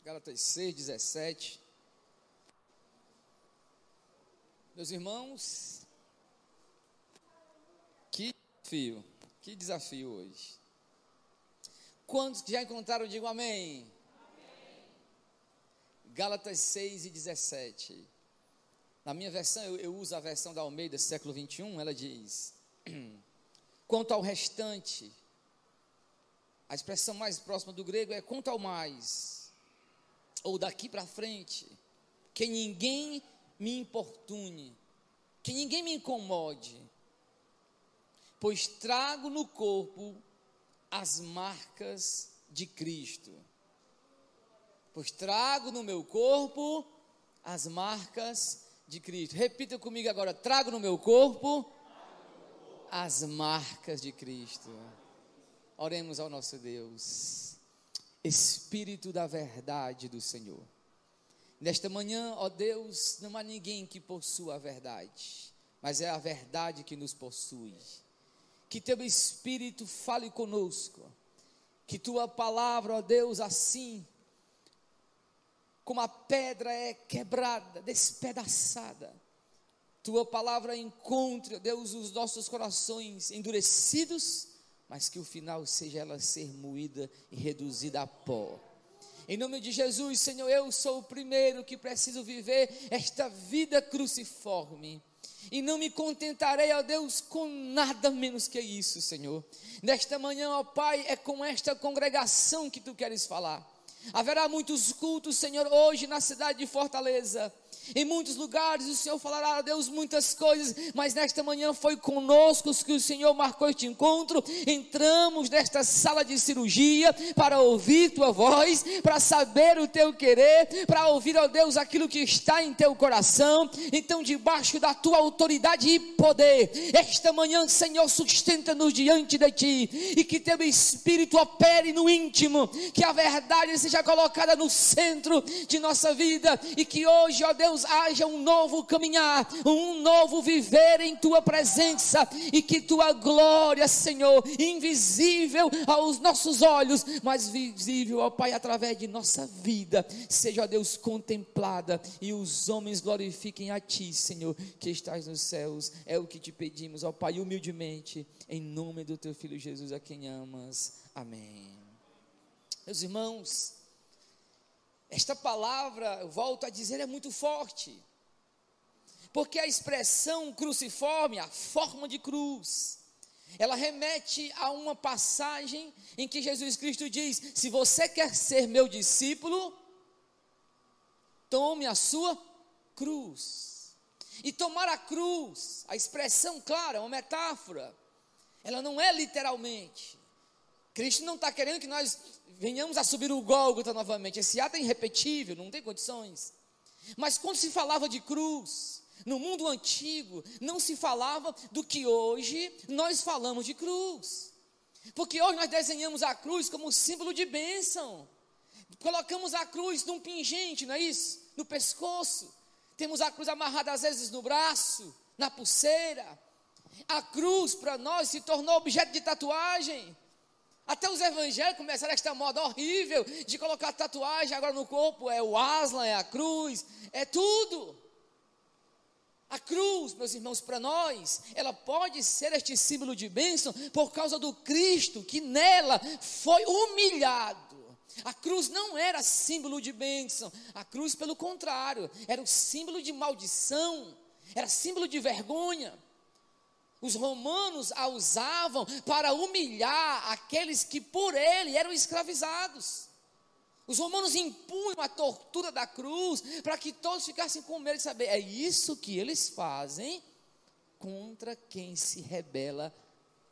Gálatas 6:17. Meus irmãos, que desafio hoje. Quantos que já encontraram, digam amém. Amém. Gálatas 6:17. Na minha versão, eu uso a versão da Almeida, século 21, ela diz: quanto ao restante, a expressão mais próxima do grego é quanto ao mais, ou daqui para frente, que ninguém me importune, que ninguém me incomode, pois trago no corpo as marcas de Cristo. Pois trago no meu corpo as marcas de Cristo. Repita comigo agora: trago no meu corpo as marcas de Cristo. Oremos ao nosso Deus. Espírito da verdade do Senhor, nesta manhã, ó Deus, não há ninguém que possua a verdade, mas é a verdade que nos possui. Que teu Espírito fale conosco, que tua palavra, ó Deus, assim como a pedra é quebrada, despedaçada, tua palavra encontre, ó Deus, os nossos corações endurecidos, mas que o final seja ela ser moída e reduzida a pó. Em nome de Jesus, Senhor, eu sou o primeiro que preciso viver esta vida cruciforme, e não me contentarei, ó Deus, com nada menos que isso, Senhor. Nesta manhã, ó Pai, é com esta congregação que Tu queres falar. Haverá muitos cultos, Senhor, hoje na cidade de Fortaleza. Em muitos lugares o Senhor falará, Deus, muitas coisas, mas nesta manhã foi conosco que o Senhor marcou este encontro. Entramos nesta sala de cirurgia para ouvir tua voz, para saber o teu querer, para ouvir, ó Deus, aquilo que está em teu coração. Então, debaixo da tua autoridade e poder, esta manhã, Senhor, sustenta-nos diante de ti, e que teu Espírito opere no íntimo, que a verdade seja colocada no centro de nossa vida, e que hoje, ó Deus, haja um novo caminhar, um novo viver em tua presença, e que tua glória, Senhor, invisível aos nossos olhos, mas visível, ó Pai, através de nossa vida, seja, ó Deus, contemplada, e os homens glorifiquem a ti, Senhor, que estás nos céus. É o que te pedimos, ó Pai, humildemente, em nome do teu Filho Jesus, a quem amas. Amém. Meus irmãos, esta palavra, eu volto a dizer, é muito forte, porque a expressão cruciforme, a forma de cruz, ela remete a uma passagem em que Jesus Cristo diz: se você quer ser meu discípulo, tome a sua cruz. E tomar a cruz, a expressão, claro, é uma metáfora, ela não é literalmente. Cristo não está querendo que nós venhamos a subir o Gólgota novamente. Esse ato é irrepetível, não tem condições. Mas quando se falava de cruz, no mundo antigo, não se falava do que hoje nós falamos de cruz. Porque hoje nós desenhamos a cruz como símbolo de bênção. Colocamos a cruz num pingente, não é isso? No pescoço. Temos a cruz amarrada às vezes no braço, na pulseira. A cruz para nós se tornou objeto de tatuagem. Até os evangélicos começaram esta moda horrível de colocar tatuagem agora no corpo. É o aslan, é a cruz, é tudo. A cruz, meus irmãos, para nós, ela pode ser este símbolo de bênção por causa do Cristo que nela foi humilhado. A cruz não era símbolo de bênção, a cruz, pelo contrário, era o símbolo de maldição, era símbolo de vergonha. Os romanos a usavam para humilhar aqueles que por ele eram escravizados. Os romanos impunham a tortura da cruz para que todos ficassem com medo de saber. É isso que eles fazem contra quem se rebela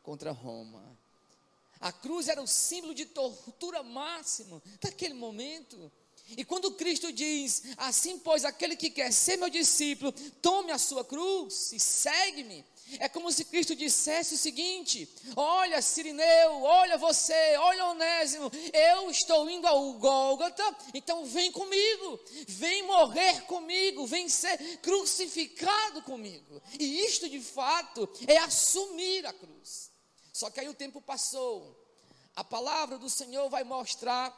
contra Roma. A cruz era o símbolo de tortura máximo daquele momento. E quando Cristo diz: assim pois, aquele que quer ser meu discípulo, tome a sua cruz e segue-me, é como se Cristo dissesse o seguinte: olha Cirineu, olha você, olha Onésimo, eu estou indo ao Gólgota, então vem comigo, vem morrer comigo, vem ser crucificado comigo. E isto de fato é assumir a cruz. Só que aí o tempo passou, a palavra do Senhor vai mostrar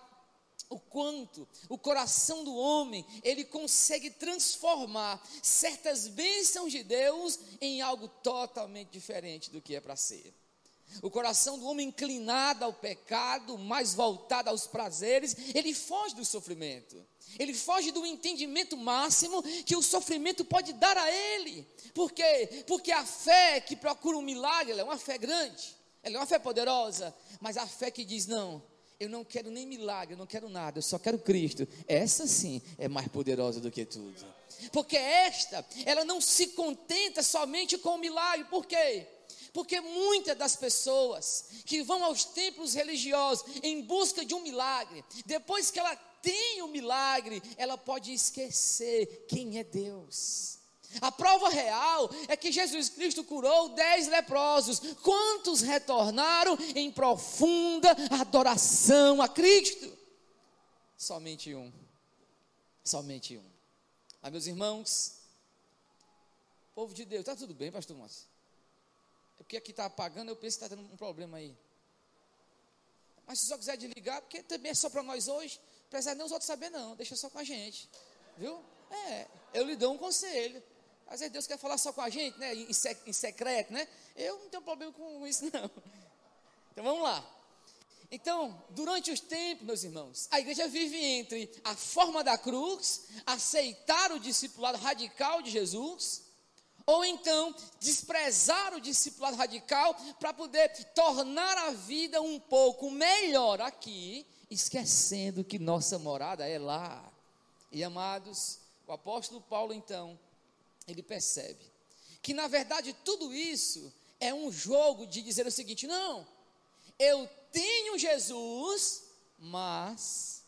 o quanto o coração do homem, ele consegue transformar certas bênçãos de Deus em algo totalmente diferente do que é para ser. O coração do homem inclinado ao pecado, mais voltado aos prazeres, ele foge do sofrimento. Ele foge do entendimento máximo que o sofrimento pode dar a ele. Por quê? Porque a fé que procura um milagre, ela é uma fé grande, ela é uma fé poderosa, mas a fé que diz, não, eu não quero nem milagre, eu não quero nada, eu só quero Cristo, essa sim é mais poderosa do que tudo. Porque ela não se contenta somente com o milagre. Por quê? Porque muitas das pessoas que vão aos templos religiosos em busca de um milagre, depois que ela tem o milagre, ela pode esquecer quem é Deus. A prova real é que Jesus Cristo curou 10 leprosos. Quantos retornaram em profunda adoração a Cristo? Somente um. Somente um. Mas, meus irmãos, povo de Deus, está tudo bem, pastor Márcio? É porque aqui está apagando, eu penso que está tendo um problema aí. Mas se só quiser desligar, porque também é só para nós hoje, não precisa nem os outros saber não, deixa só com a gente, viu? Eu lhe dou um conselho. Às vezes Deus quer falar só com a gente, né, em secreto, né? Eu não tenho problema com isso não. Então vamos lá. Então, durante os tempos, meus irmãos, a igreja vive entre a forma da cruz, aceitar o discipulado radical de Jesus, ou então desprezar o discipulado radical para poder tornar a vida um pouco melhor aqui, esquecendo que nossa morada é lá. E amados, o apóstolo Paulo então, ele percebe que na verdade tudo isso é um jogo de dizer o seguinte, não, eu tenho Jesus, mas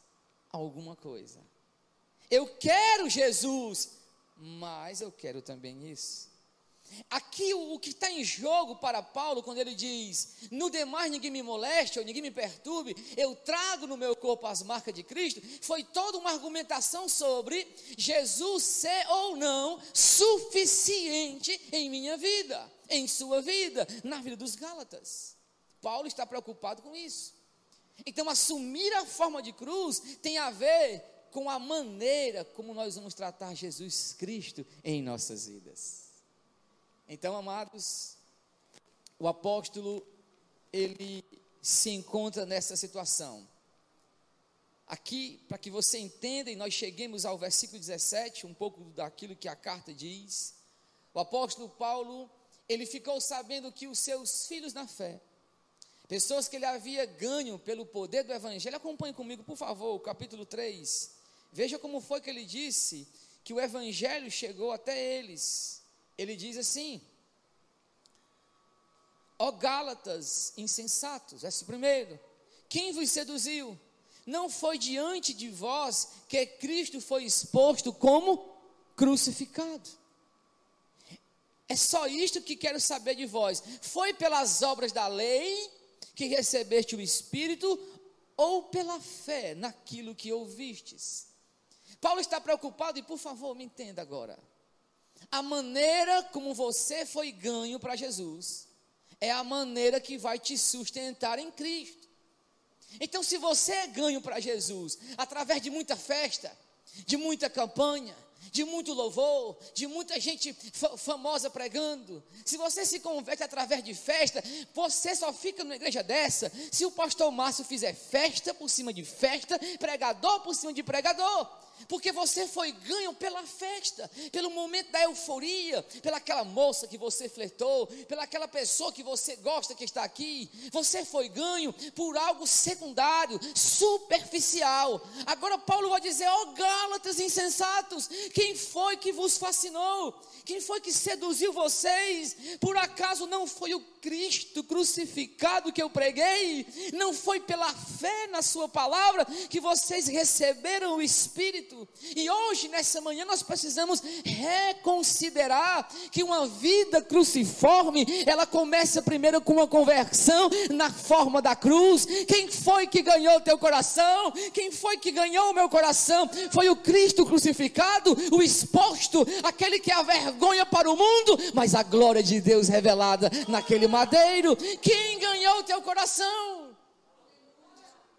alguma coisa, eu quero Jesus, mas eu quero também isso. Aqui o que está em jogo para Paulo, quando ele diz, no demais ninguém me moleste, ou ninguém me perturbe, eu trago no meu corpo as marcas de Cristo, foi toda uma argumentação sobre Jesus ser ou não suficiente em minha vida, em sua vida, na vida dos Gálatas. Paulo está preocupado com isso. Então assumir a forma de cruz tem a ver com a maneira como nós vamos tratar Jesus Cristo em nossas vidas. Então, amados, o apóstolo, ele se encontra nessa situação. Aqui, para que você entenda e nós cheguemos ao versículo 17, um pouco daquilo que a carta diz, o apóstolo Paulo, ele ficou sabendo que os seus filhos na fé, pessoas que ele havia ganho pelo poder do evangelho, acompanhe comigo, por favor, o capítulo 3, veja como foi que ele disse que o evangelho chegou até eles. Ele diz assim, ó Gálatas insensatos, verso 1, quem vos seduziu? Não foi diante de vós que Cristo foi exposto como crucificado? É só isto que quero saber de vós. Foi pelas obras da lei que recebeste o Espírito ou pela fé naquilo que ouvistes? Paulo está preocupado e por favor me entenda agora. A maneira como você foi ganho para Jesus é a maneira que vai te sustentar em Cristo. Então, se você é ganho para Jesus através de muita festa, de muita campanha, de muito louvor, de muita gente famosa pregando, se você se converte através de festa, você só fica numa igreja dessa se o pastor Márcio fizer festa por cima de festa, pregador por cima de pregador. Porque você foi ganho pela festa, pelo momento da euforia, pelaquela moça que você flertou, pelaquela pessoa que você gosta que está aqui. Você foi ganho por algo secundário, superficial. Agora Paulo vai dizer, ó Gálatas insensatos, quem foi que vos fascinou? Quem foi que seduziu vocês? Por acaso não foi o Cristo crucificado que eu preguei? Não foi pela fé na sua palavra que vocês receberam o Espírito? E hoje, nessa manhã, nós precisamos reconsiderar que uma vida cruciforme, ela começa primeiro com uma conversão na forma da cruz. Quem foi que ganhou o teu coração? Quem foi que ganhou o meu coração? Foi o Cristo crucificado, o exposto, aquele que é a vergonha para o mundo, mas a glória de Deus revelada naquele madeiro. Quem ganhou o teu coração?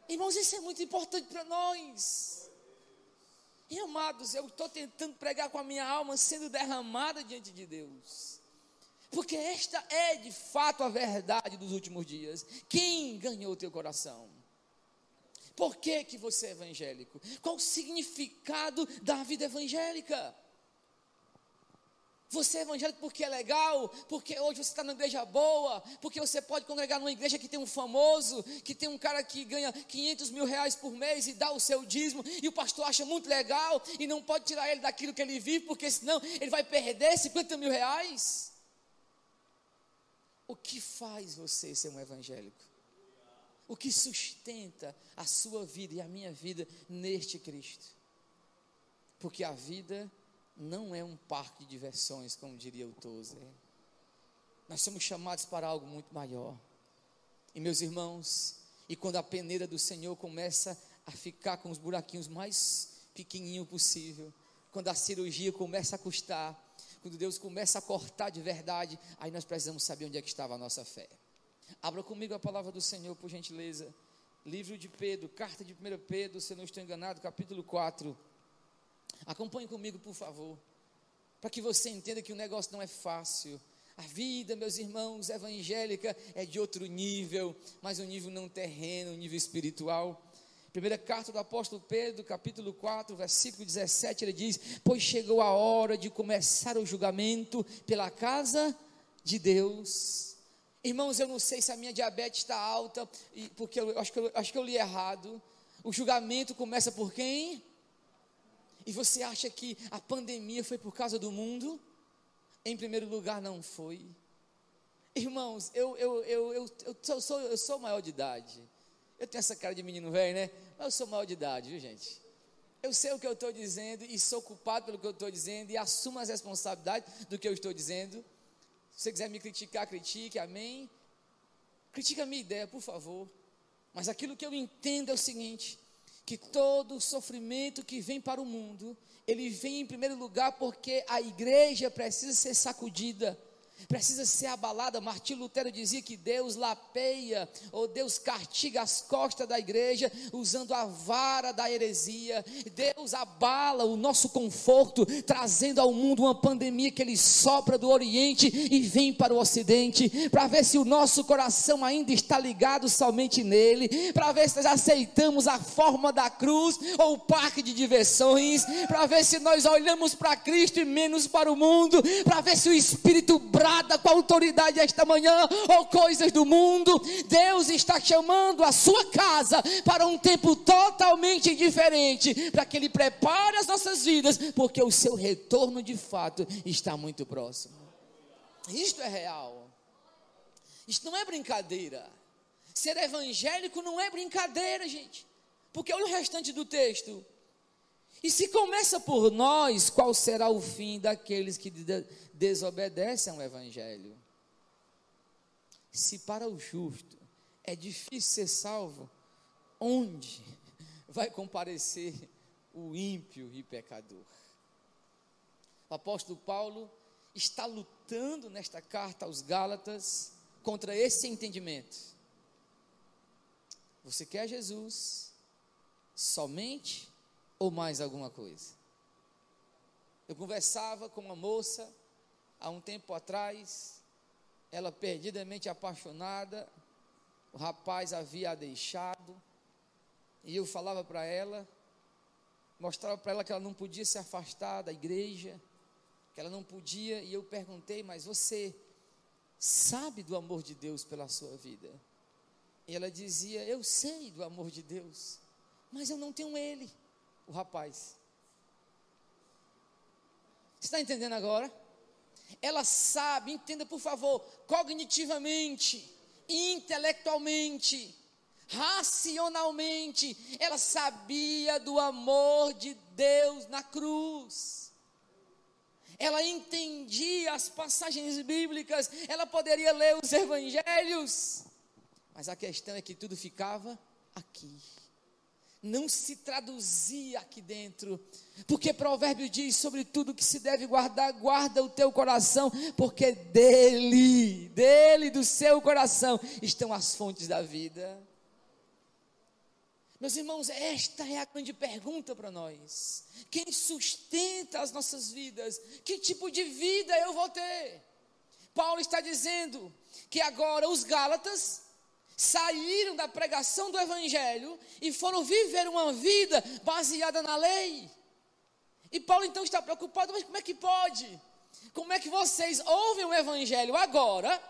Irmãos, isso é muito importante para nós. E amados, eu estou tentando pregar com a minha alma sendo derramada diante de Deus. Porque esta é de fato a verdade dos últimos dias. Quem ganhou o teu coração? Por que que você é evangélico? Qual o significado da vida evangélica? Você é evangélico porque é legal, porque hoje você está numa igreja boa, porque você pode congregar numa igreja que tem um famoso, que tem um cara que ganha 500 mil reais por mês e dá o seu dízimo, e o pastor acha muito legal, e não pode tirar ele daquilo que ele vive, porque senão ele vai perder 50 mil reais. O que faz você ser um evangélico? O que sustenta a sua vida e a minha vida neste Cristo? Porque a vida não é um parque de diversões, como diria o Tozer. Nós somos chamados para algo muito maior. E meus irmãos, e quando a peneira do Senhor começa a ficar com os buraquinhos mais pequenininho possível, quando a cirurgia começa a custar, quando Deus começa a cortar de verdade, aí nós precisamos saber onde é que estava a nossa fé. Abra comigo a palavra do Senhor, por gentileza. Livro de Pedro, carta de 1 Pedro, se eu não estou enganado, capítulo 4. Acompanhe comigo, por favor, para que você entenda que o negócio não é fácil. A vida, meus irmãos, evangélica é de outro nível, mas um nível não terreno, um nível espiritual. Primeira carta do apóstolo Pedro, capítulo 4, versículo 17, ele diz: pois chegou a hora de começar o julgamento pela casa de Deus. Irmãos, eu não sei se a minha diabetes está alta, porque eu acho que eu li errado. O julgamento começa por quem? E você acha que a pandemia foi por causa do mundo? Em primeiro lugar, não foi. Irmãos, eu sou maior de idade. Eu tenho essa cara de menino velho, né? Mas eu sou maior de idade, viu, gente? Eu sei o que eu estou dizendo e sou culpado pelo que eu estou dizendo e assumo as responsabilidades do que eu estou dizendo. Se você quiser me criticar, critique, amém? Critique a minha ideia, por favor. Mas aquilo que eu entendo é o seguinte: que todo sofrimento que vem para o mundo, ele vem em primeiro lugar porque a igreja precisa ser sacudida, precisa ser abalada. Martim Lutero dizia que Deus lapeia, ou Deus castiga as costas da igreja, usando a vara da heresia. Deus abala o nosso conforto, trazendo ao mundo uma pandemia que ele sopra do Oriente e vem para o Ocidente, para ver se o nosso coração ainda está ligado somente nele, para ver se nós aceitamos a forma da cruz, ou o parque de diversões, para ver se nós olhamos para Cristo e menos para o mundo, para ver se o Espírito brada com a autoridade esta manhã, ou coisas do mundo. Deus está chamando a sua casa para um tempo totalmente diferente, para que Ele prepare as nossas vidas, porque o seu retorno de fato está muito próximo. Isto é real, isto não é brincadeira. Ser evangélico não é brincadeira, gente, porque olha o restante do texto: e se começa por nós, qual será o fim daqueles que desobedecem ao evangelho? Se para o justo é difícil ser salvo, onde vai comparecer o ímpio e pecador? O apóstolo Paulo está lutando nesta carta aos Gálatas contra esse entendimento. Você quer Jesus somente ou mais alguma coisa? Eu conversava com uma moça há um tempo atrás, ela perdidamente apaixonada, o rapaz havia a deixado, e eu falava para ela, mostrava para ela que ela não podia se afastar da igreja, que ela não podia, e eu perguntei: mas você sabe do amor de Deus pela sua vida? E ela dizia: eu sei do amor de Deus, mas eu não tenho Ele. O rapaz, você está entendendo agora? Ela sabe, entenda por favor, cognitivamente, intelectualmente, racionalmente, ela sabia do amor de Deus na cruz. Ela entendia as passagens bíblicas, ela poderia ler os evangelhos, mas a questão é que tudo ficava aqui, não se traduzia aqui dentro, porque provérbio diz: sobre tudo que se deve guardar, guarda o teu coração, porque dele, do seu coração, estão as fontes da vida. Meus irmãos, esta é a grande pergunta para nós. Quem sustenta as nossas vidas? Que tipo de vida eu vou ter? Paulo está dizendo que agora os Gálatas saíram da pregação do Evangelho e foram viver uma vida baseada na lei. E Paulo então está preocupado, mas como é que pode? Como é que vocês ouvem o Evangelho agora,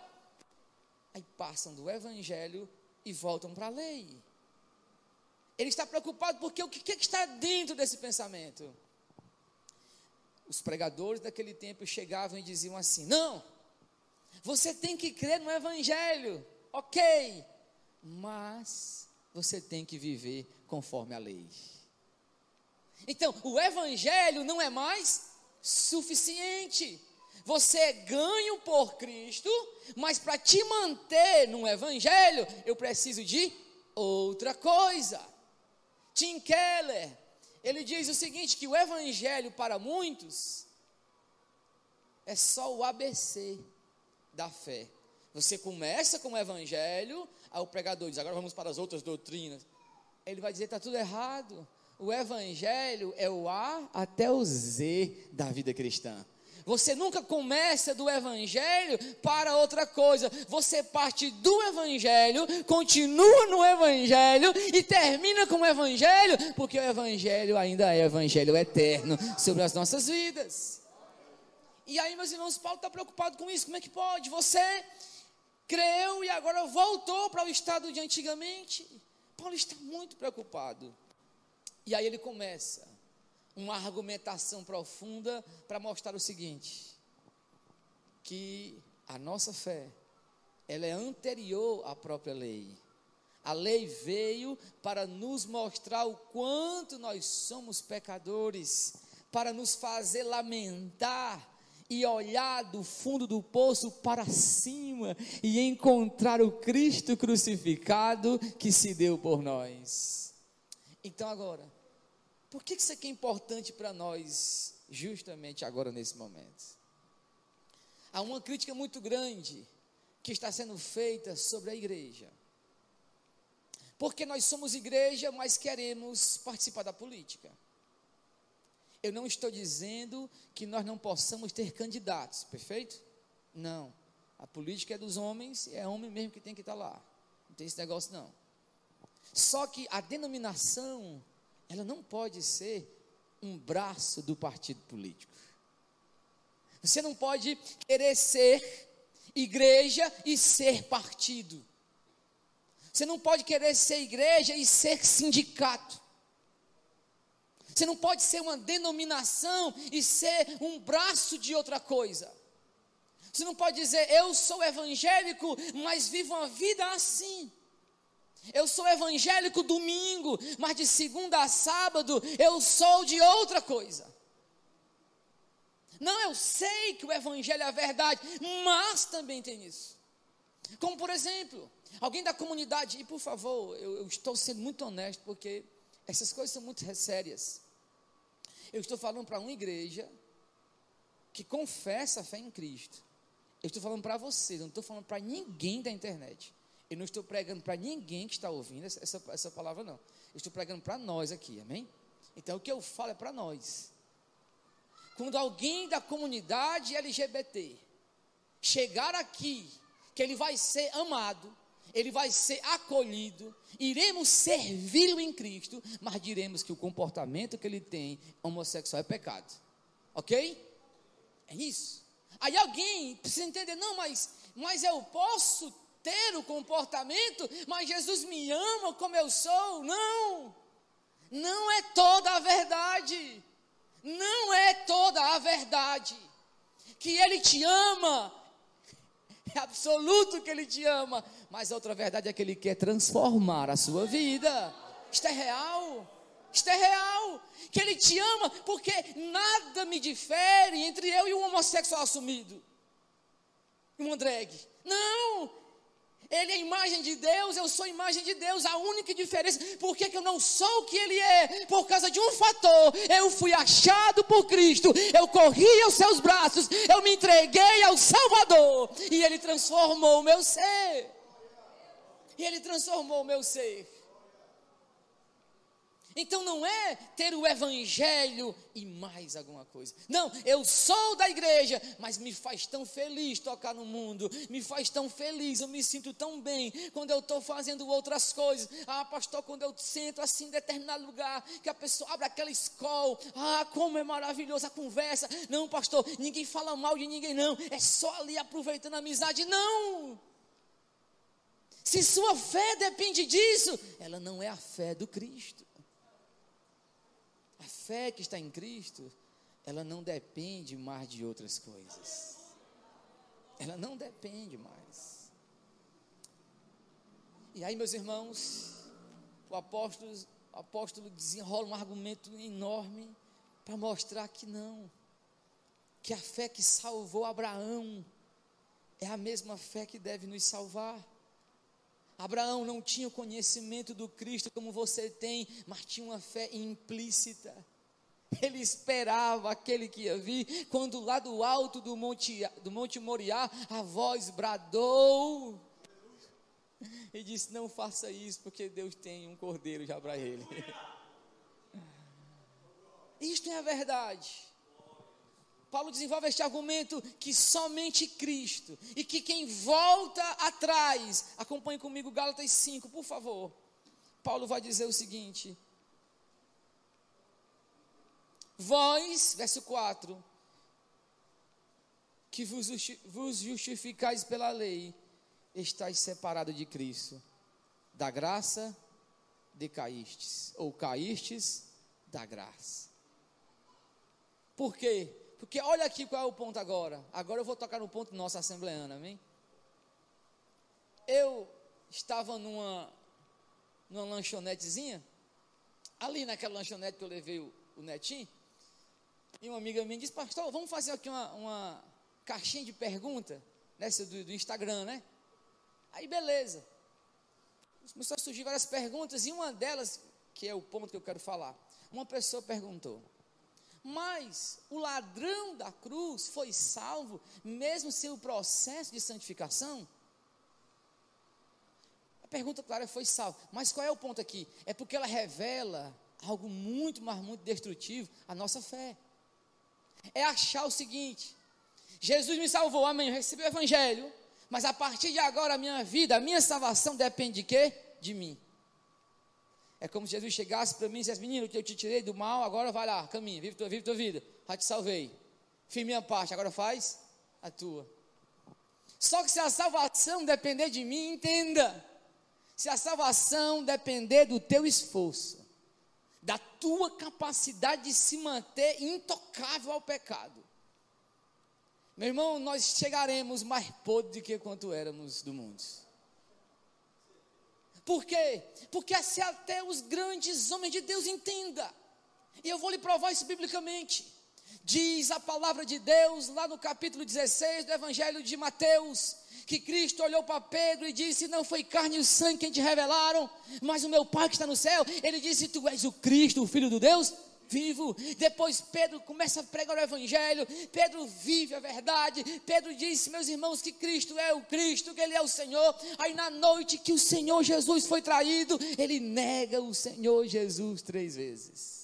aí passam do Evangelho e voltam para a lei? Ele está preocupado porque o que está dentro desse pensamento? Os pregadores daquele tempo chegavam e diziam assim: não, você tem que crer no Evangelho, ok, mas você tem que viver conforme a lei. Então, o Evangelho não é mais suficiente. Você é ganho por Cristo, mas para te manter no Evangelho, eu preciso de outra coisa. Tim Keller, ele diz o seguinte, que o Evangelho para muitos é só o ABC da fé. Você começa com o Evangelho, aí o pregador diz, agora vamos para as outras doutrinas. Ele vai dizer, está tudo errado. O Evangelho é o A até o Z da vida cristã. Você nunca começa do Evangelho para outra coisa. Você parte do Evangelho, continua no Evangelho e termina com o Evangelho, porque o Evangelho ainda é Evangelho eterno sobre as nossas vidas. E aí, meus irmãos, Paulo está preocupado com isso. Como é que pode? Você creu e agora voltou para o estado de antigamente. Paulo está muito preocupado. E aí ele começa uma argumentação profunda para mostrar o seguinte, que a nossa fé, ela é anterior à própria lei. A lei veio para nos mostrar o quanto nós somos pecadores, para nos fazer lamentar e olhar do fundo do poço para cima e encontrar o Cristo crucificado que se deu por nós. Então agora, por que isso aqui é importante para nós, justamente agora nesse momento? Há uma crítica muito grande que está sendo feita sobre a igreja. Porque nós somos igreja, mas queremos participar da política. Eu não estou dizendo que nós não possamos ter candidatos, perfeito? Não. A política é dos homens, é homem mesmo que tem que estar lá. Não tem esse negócio não. Só que a denominação, ela não pode ser um braço do partido político. Você não pode querer ser igreja e ser partido. Você não pode querer ser igreja e ser sindicato. Você não pode ser uma denominação e ser um braço de outra coisa. Você não pode dizer, eu sou evangélico, mas vivo uma vida assim. Eu sou evangélico domingo, mas de segunda a sábado eu sou de outra coisa. Não, eu sei que o evangelho é a verdade, mas também tem isso. Como por exemplo, alguém da comunidade, e por favor, eu estou sendo muito honesto, porque essas coisas são muito sérias. Eu estou falando para uma igreja que confessa a fé em Cristo. Eu estou falando para vocês, eu não estou falando para ninguém da internet. Eu não estou pregando para ninguém que está ouvindo essa palavra, não. Eu estou pregando para nós aqui, amém? Então, o que eu falo é para nós. Quando alguém da comunidade LGBT chegar aqui, que ele vai ser amado, ele vai ser acolhido, iremos servi-lo em Cristo, mas diremos que o comportamento que ele tem homossexual é pecado. Ok? É isso. Aí alguém precisa entender, não, mas eu posso ter o comportamento, mas Jesus me ama como eu sou. Não, não é toda a verdade, não é toda a verdade, que Ele te ama, é absoluto que Ele te ama, mas a outra verdade é que Ele quer transformar a sua vida. Isto é real, que Ele te ama, porque nada me difere entre eu e um homossexual assumido, uma drag, não. Ele é a imagem de Deus, eu sou a imagem de Deus. A única diferença, por que eu não sou o que Ele é? Por causa de um fator, eu fui achado por Cristo, eu corri aos seus braços, eu me entreguei ao Salvador, e Ele transformou o meu ser. Então não é ter o evangelho e mais alguma coisa. Não, eu sou da igreja, mas me faz tão feliz tocar no mundo, me faz tão feliz, eu me sinto tão bem quando eu estou fazendo outras coisas. Ah, pastor, quando eu sento assim em determinado lugar, que a pessoa abre aquela escola, como é maravilhosa a conversa. Não, pastor, ninguém fala mal de ninguém não, é só ali aproveitando a amizade. Não! Se sua fé depende disso, ela não é a fé do Cristo. A fé que está em Cristo, ela não depende mais de outras coisas. Ela não depende mais. E aí, meus irmãos, o apóstolo desenrola um argumento enorme para mostrar que não, que a fé que salvou Abraão é a mesma fé que deve nos salvar. Abraão não tinha o conhecimento do Cristo como você tem, mas tinha uma fé implícita. Ele esperava aquele que ia vir, quando lá do alto do Monte Moriá, a voz bradou e disse: não faça isso, porque Deus tem um cordeiro já para ele. Isto é a verdade. Paulo desenvolve este argumento que somente Cristo, e que quem volta atrás, acompanhe comigo Gálatas 5, por favor. Paulo vai dizer o seguinte: vós, verso 4, que vos justificais pela lei, estáis separados de Cristo, da graça decaístes, ou caístes da graça. Por quê? Porque olha aqui qual é o ponto agora. Agora eu vou tocar no ponto nosso assembleano, amém? Eu estava numa lanchonetezinha, ali naquela lanchonete que eu levei o Netinho, e uma amiga minha disse: pastor, vamos fazer aqui uma caixinha de pergunta, nessa do Instagram, né? Aí beleza, começou a surgir várias perguntas, e uma delas, que é o ponto que eu quero falar, uma pessoa perguntou: mas o ladrão da cruz foi salvo, mesmo sem o processo de santificação? A pergunta, claro, foi salvo, mas qual é o ponto aqui? É porque ela revela algo muito, mas muito destrutivo, a nossa fé. É achar o seguinte: Jesus me salvou, amém, eu recebi o evangelho, mas a partir de agora a minha vida, a minha salvação depende de quê? De mim. É como se Jesus chegasse para mim e dissesse: menino, eu te tirei do mal, agora vai lá, caminha, vive tua vida, já te salvei, fiz minha parte, agora faz a tua. Só que se a salvação depender de mim, entenda, se a salvação depender do teu esforço, da tua capacidade de se manter intocável ao pecado, meu irmão, nós chegaremos mais podres do que quanto éramos do mundo. Por quê? Porque se até os grandes homens de Deus entendam, e eu vou lhe provar isso biblicamente. Diz a palavra de Deus lá no capítulo 16 do Evangelho de Mateus, que Cristo olhou para Pedro e disse: não foi carne e sangue quem te revelaram, mas o meu Pai que está no céu. Ele disse: tu és o Cristo, o Filho do Deus vivo. Depois Pedro começa a pregar o evangelho, Pedro vive a verdade, Pedro disse: meus irmãos, que Cristo é o Cristo, que Ele é o Senhor. Aí na noite que o Senhor Jesus foi traído, ele nega o Senhor Jesus 3 vezes.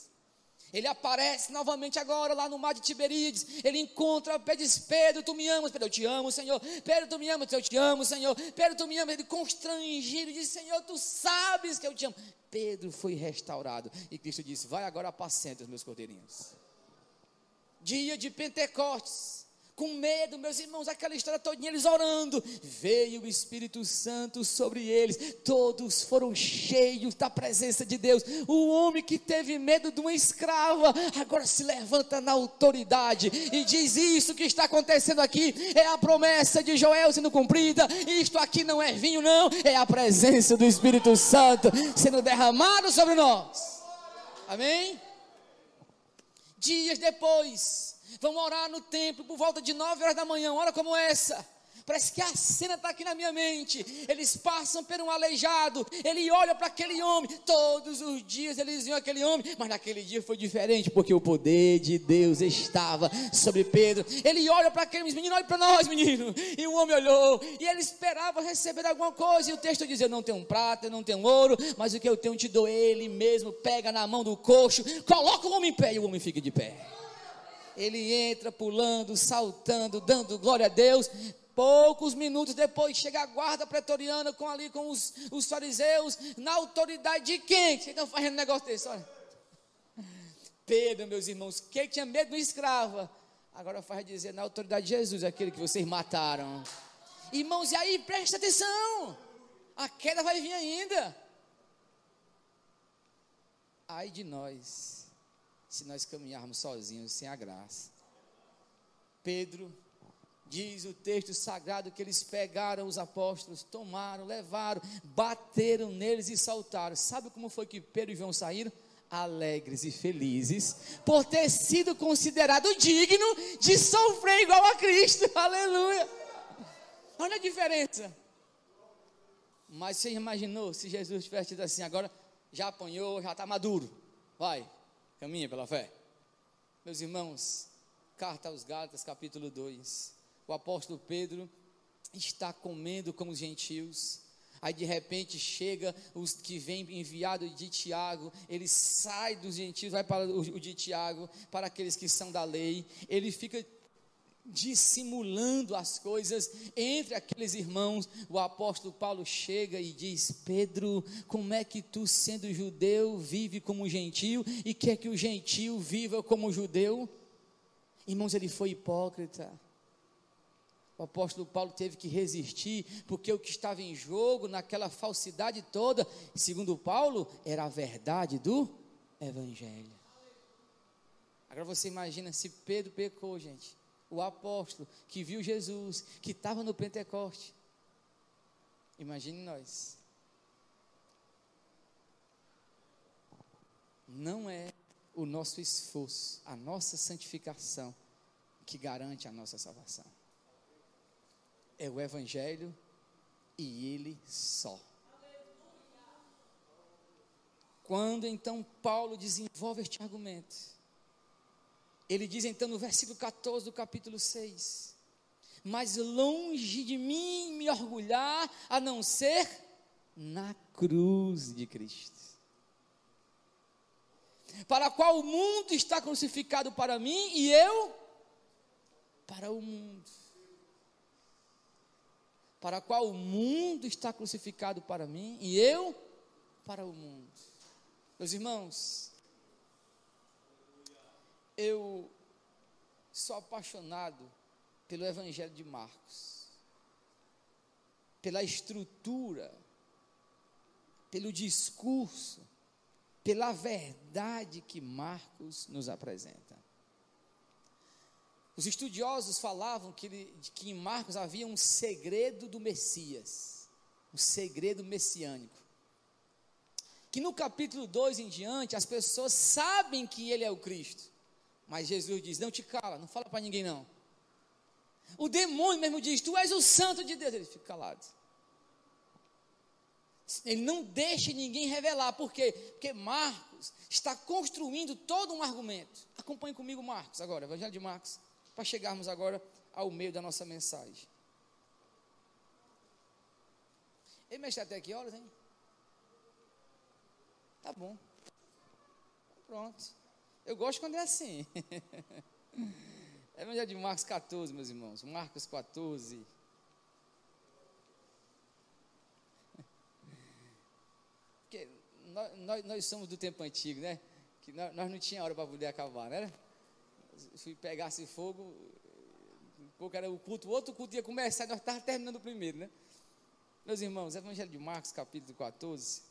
Ele aparece novamente agora lá no mar de Tiberíades, ele encontra, diz: Pedro, tu me amas? Pedro: eu te amo, Senhor. Pedro, tu me amas? Eu te amo, Senhor. Pedro, tu me amas? Ele constrangido diz: Senhor, tu sabes que eu te amo. Pedro foi restaurado, e Cristo disse: vai agora, apacenta os meus cordeirinhos. Dia de Pentecostes, com medo, meus irmãos, aquela história todinha, eles orando, veio o Espírito Santo sobre eles, todos foram cheios da presença de Deus. O homem que teve medo de uma escrava, agora se levanta na autoridade, e diz: isso que está acontecendo aqui, é a promessa de Joel sendo cumprida, isto aqui não é vinho não, é a presença do Espírito Santo, sendo derramado sobre nós, amém? Dias depois, vão orar no templo por volta de 9 horas da manhã, hora como essa. Parece que a cena está aqui na minha mente. Eles passam por um aleijado, ele olha para aquele homem, todos os dias eles viam aquele homem, mas naquele dia foi diferente, porque o poder de Deus estava sobre Pedro. Ele olha para aqueles meninos, olha para nós, menino, e o homem olhou, e ele esperava receber alguma coisa, e o texto diz: eu não tenho prata, eu não tenho ouro, mas o que eu tenho te dou. Ele mesmo pega na mão do coxo, coloca o homem em pé, e o homem fica de pé. Ele entra pulando, saltando, dando glória a Deus. Poucos minutos depois chega a guarda pretoriana com os fariseus, na autoridade de quem? Vocês estão fazendo um negócio desse, olha. Pedro, meus irmãos, quem tinha medo de uma escrava, agora faz dizer na autoridade de Jesus, aquele que vocês mataram. Irmãos, e aí, presta atenção, a queda vai vir ainda. Ai de nós, se nós caminharmos sozinhos, sem a graça. Pedro, diz o texto sagrado que eles pegaram os apóstolos, tomaram, levaram, bateram neles e saltaram. Sabe como foi que Pedro e João saíram? Alegres e felizes, por ter sido considerado digno de sofrer igual a Cristo. Aleluia! Olha a diferença. Mas você imaginou se Jesus tivesse dito assim: agora já apanhou, já está maduro, vai, caminha pela fé. Meus irmãos, carta aos Gálatas, capítulo 2. O apóstolo Pedro está comendo com os gentios, aí de repente chega os que vêm enviado de Tiago, ele sai dos gentios, vai para o de Tiago, para aqueles que são da lei, ele fica dissimulando as coisas entre aqueles irmãos. O apóstolo Paulo chega e diz: Pedro, como é que tu, sendo judeu, vive como gentio e quer que o gentio viva como judeu? Irmãos, ele foi hipócrita. O apóstolo Paulo teve que resistir, porque o que estava em jogo naquela falsidade toda, segundo Paulo, era a verdade do evangelho. Agora você imagina se Pedro pecou, gente, o apóstolo que viu Jesus, que estava no Pentecoste. Imagine nós. Não é o nosso esforço, a nossa santificação que garante a nossa salvação. É o evangelho e ele só. Quando então Paulo desenvolve este argumento, ele diz então no versículo 14 do capítulo 6: mas longe de mim me orgulhar, a não ser na cruz de Cristo, para a qual o mundo está crucificado para mim e eu para o mundo. Para a qual o mundo está crucificado para mim e eu para o mundo. Meus irmãos, eu sou apaixonado pelo Evangelho de Marcos, pela estrutura, pelo discurso, pela verdade que Marcos nos apresenta. Os estudiosos falavam que em Marcos havia um segredo do Messias, um segredo messiânico, que no capítulo 2 em diante, as pessoas sabem que ele é o Cristo, mas Jesus diz: não te cala, não fala para ninguém não. O demônio mesmo diz: tu és o santo de Deus, ele fica calado. Ele não deixa ninguém revelar. Por quê? Porque Marcos está construindo todo um argumento. Acompanhe comigo Marcos agora, Evangelho de Marcos, para chegarmos agora ao meio da nossa mensagem. Ele mexe até que horas, hein? Tá bom. Pronto. Eu gosto quando é assim. Evangelho de Marcos 14, meus irmãos. Marcos 14. Porque nós somos do tempo antigo, né? Que nós não tínhamos hora para poder acabar, né? Se pegasse fogo, um pouco era o culto, o outro culto ia começar, nós estávamos terminando o primeiro, né? Meus irmãos, Evangelho de Marcos, capítulo 14.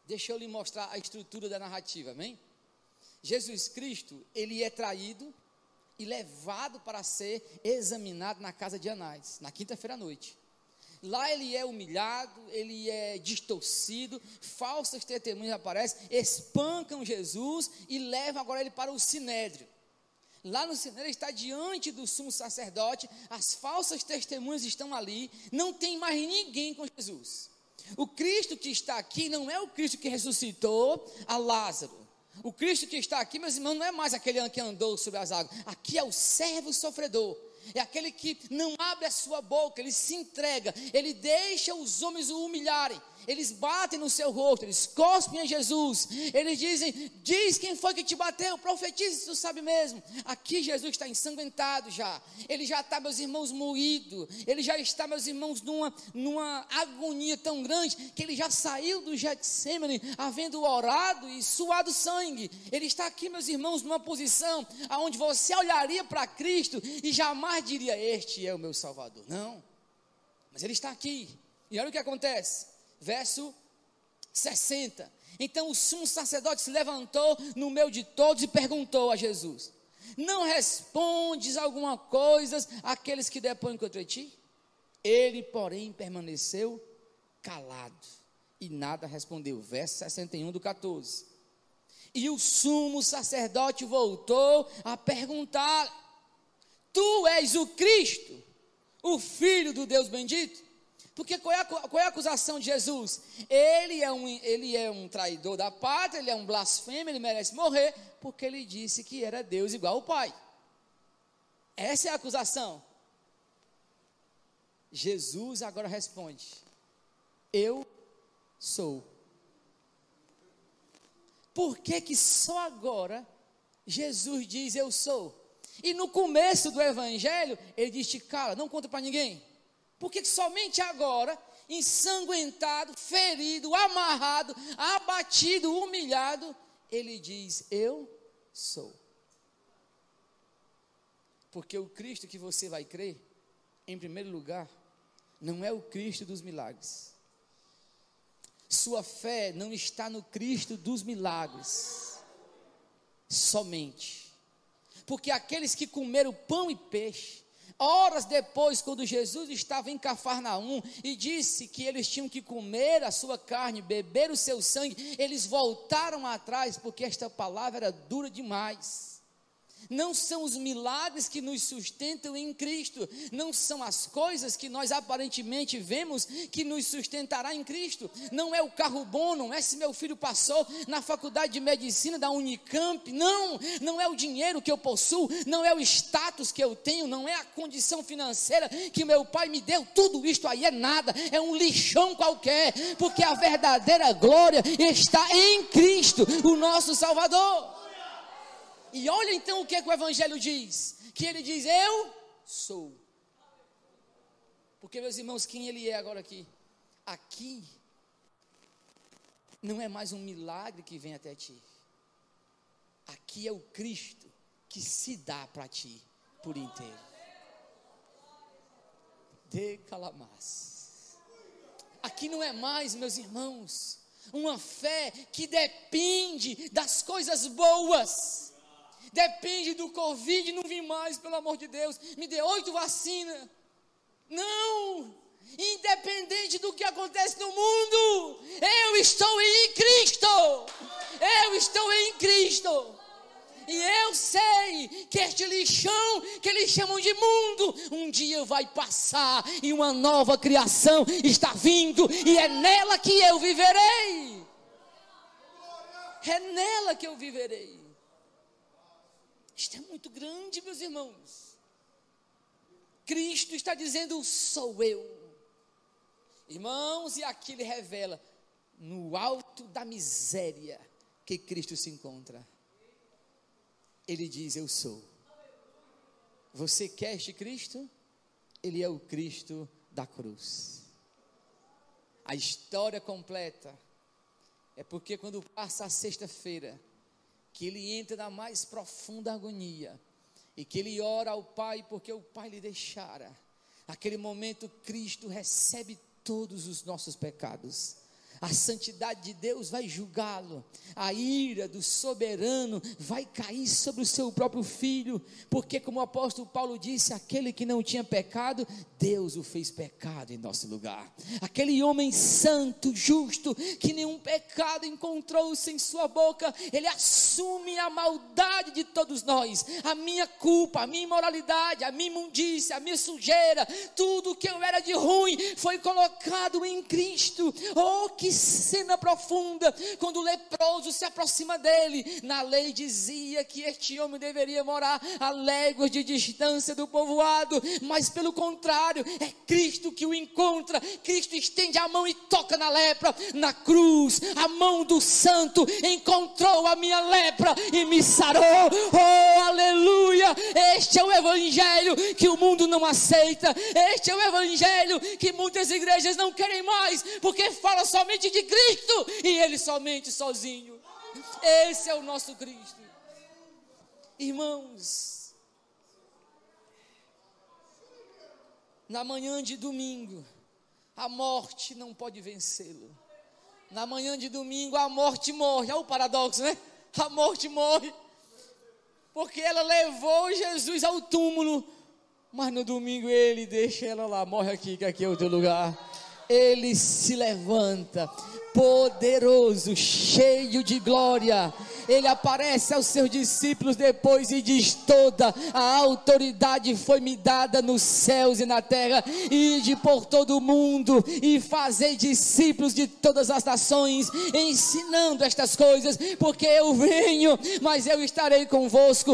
Deixa eu lhe mostrar a estrutura da narrativa, amém? Jesus Cristo, ele é traído e levado para ser examinado na casa de Anás, na quinta-feira à noite. Lá ele é humilhado, ele é distorcido, falsas testemunhas aparecem, espancam Jesus e levam agora ele para o Sinédrio. Lá no cenário, ele está diante do sumo sacerdote, as falsas testemunhas estão ali, não tem mais ninguém com Jesus. O Cristo que está aqui não é o Cristo que ressuscitou a Lázaro. O Cristo que está aqui, meus irmãos, não é mais aquele que andou sobre as águas. Aqui é o servo sofredor. É aquele que não abre a sua boca, ele se entrega, ele deixa os homens o humilharem. Eles batem no seu rosto, eles cospem em Jesus, eles dizem, diz quem foi que te bateu, profetiza se tu sabe mesmo. Aqui Jesus está ensanguentado já, ele já está, meus irmãos, moído, ele já está, meus irmãos, numa agonia tão grande, que ele já saiu do Getsêmani, havendo orado e suado sangue. Ele está aqui, meus irmãos, numa posição, onde você olharia para Cristo, e jamais diria, este é o meu Salvador, não, mas ele está aqui, e olha o que acontece. Verso 60. Então o sumo sacerdote se levantou no meio de todos e perguntou a Jesus: não respondes alguma coisa àqueles que depõem contra ti? Ele, porém, permaneceu calado e nada respondeu. Verso 61 do 14. E o sumo sacerdote voltou a perguntar: tu és o Cristo, o Filho do Deus bendito? Porque qual é a acusação de Jesus? Ele é um traidor da pátria, ele é um blasfemo, ele merece morrer, porque ele disse que era Deus igual ao Pai. Essa é a acusação. Jesus agora responde: eu sou. Por que só agora Jesus diz eu sou? E no começo do evangelho, ele disse, cara, não conta para ninguém. Porque somente agora, ensanguentado, ferido, amarrado, abatido, humilhado, ele diz, eu sou. Porque o Cristo que você vai crer, em primeiro lugar, não é o Cristo dos milagres. Sua fé não está no Cristo dos milagres, somente. Porque aqueles que comeram pão e peixe, horas depois, quando Jesus estava em Cafarnaum e disse que eles tinham que comer a sua carne, beber o seu sangue, eles voltaram atrás, porque esta palavra era dura demais. Não são os milagres que nos sustentam em Cristo, não são as coisas que nós aparentemente vemos que nos sustentará em Cristo, não é o carro bom, não é se meu filho passou na faculdade de medicina da Unicamp, não é o dinheiro que eu possuo, não é o status que eu tenho, não é a condição financeira que meu pai me deu, tudo isto aí é nada, é um lixão qualquer, porque a verdadeira glória está em Cristo, o nosso Salvador. E olha então o que o Evangelho diz, que ele diz, eu sou. Porque, meus irmãos, quem ele é agora aqui? Aqui, não é mais um milagre que vem até ti. Aqui é o Cristo que se dá para ti, por inteiro. De calamas. Aqui não é mais, meus irmãos, uma fé que depende das coisas boas. Depende do Covid, não vim mais, pelo amor de Deus, me dê 8 vacinas. Não, independente do que acontece no mundo, eu estou em Cristo, eu estou em Cristo, e eu sei que este lixão, que eles chamam de mundo, um dia vai passar, e uma nova criação está vindo, e é nela que eu viverei, é nela que eu viverei. Isto é muito grande, meus irmãos. Cristo está dizendo, sou eu. Irmãos, e aqui ele revela, no alto da miséria que Cristo se encontra. Ele diz, eu sou. Você quer este Cristo? Ele é o Cristo da cruz. A história completa é porque quando passa a sexta-feira, que ele entra na mais profunda agonia, e que ele ora ao Pai, porque o Pai lhe deixara, naquele momento Cristo recebe todos os nossos pecados, a santidade de Deus vai julgá-lo, a ira do soberano vai cair sobre o seu próprio filho, porque como o apóstolo Paulo disse, aquele que não tinha pecado, Deus o fez pecado em nosso lugar, aquele homem santo, justo, que nenhum pecado encontrou-se em sua boca, ele assume a maldade de todos nós, a minha culpa, a minha imoralidade, a minha imundícia, a minha sujeira, tudo que eu era de ruim, foi colocado em Cristo. Oh, que cena profunda, quando o leproso se aproxima dele, na lei dizia que este homem deveria morar a léguas de distância do povoado, mas pelo contrário, é Cristo que o encontra, Cristo estende a mão e toca na lepra, na cruz, a mão do santo encontrou a minha lepra e me sarou. Oh, aleluia, este é o evangelho que o mundo não aceita, este é o evangelho que muitas igrejas não querem mais, porque fala somente de Cristo, e Ele somente sozinho. Esse é o nosso Cristo. Irmãos, na manhã de domingo, a morte não pode vencê-lo. Na manhã de domingo, a morte morre. Olha o paradoxo, né? A morte morre, porque ela levou Jesus ao túmulo, mas no domingo ele deixa ela lá, morre aqui, que aqui é o teu lugar. Ele se levanta, poderoso, cheio de glória. Ele aparece aos seus discípulos depois e diz: toda a autoridade foi me dada nos céus e na terra, ide por todo o mundo e fazei discípulos de todas as nações, ensinando estas coisas, porque eu venho, mas eu estarei convosco.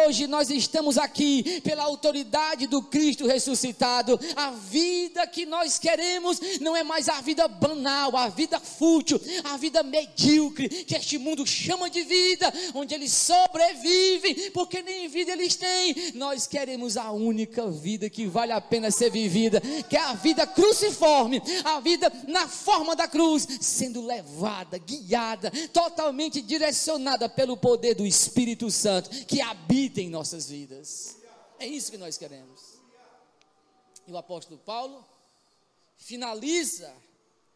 Hoje nós estamos aqui pela autoridade do Cristo ressuscitado. A vida que nós queremos não é mais a vida banal, a vida fútil, a vida medíocre que este mundo chama de vida, onde eles sobrevivem, porque nem vida eles têm. Nós queremos a única vida que vale a pena ser vivida, que é a vida cruciforme, a vida na forma da cruz, sendo levada, guiada, totalmente direcionada pelo poder do Espírito Santo, que habita em nossas vidas. É isso que nós queremos. E o apóstolo Paulo finaliza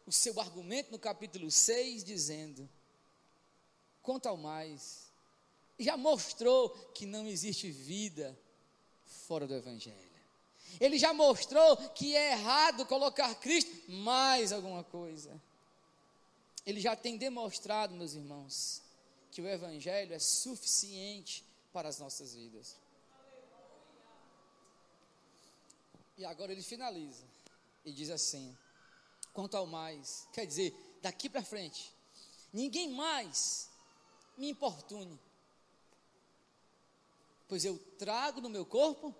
o seu argumento no capítulo 6, dizendo: quanto ao mais, já mostrou que não existe vida fora do Evangelho. Ele já mostrou que é errado colocar Cristo mais alguma coisa. Ele já tem demonstrado, meus irmãos, que o Evangelho é suficiente para as nossas vidas. E agora ele finaliza e diz assim: quanto ao mais, quer dizer, daqui para frente, ninguém mais me importune, pois eu trago no meu corpo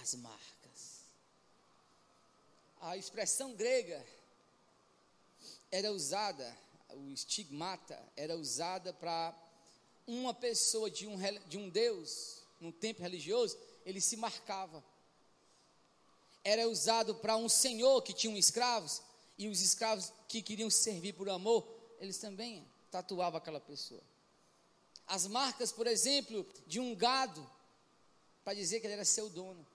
as marcas. A expressão grega era usada, o estigmata era usada para uma pessoa de um deus, num templo religioso, ele se marcava. Era usado para um senhor que tinha escravos, e os escravos que queriam servir por amor, eles também tatuavam aquela pessoa. As marcas, por exemplo, de um gado, para dizer que ele era seu dono.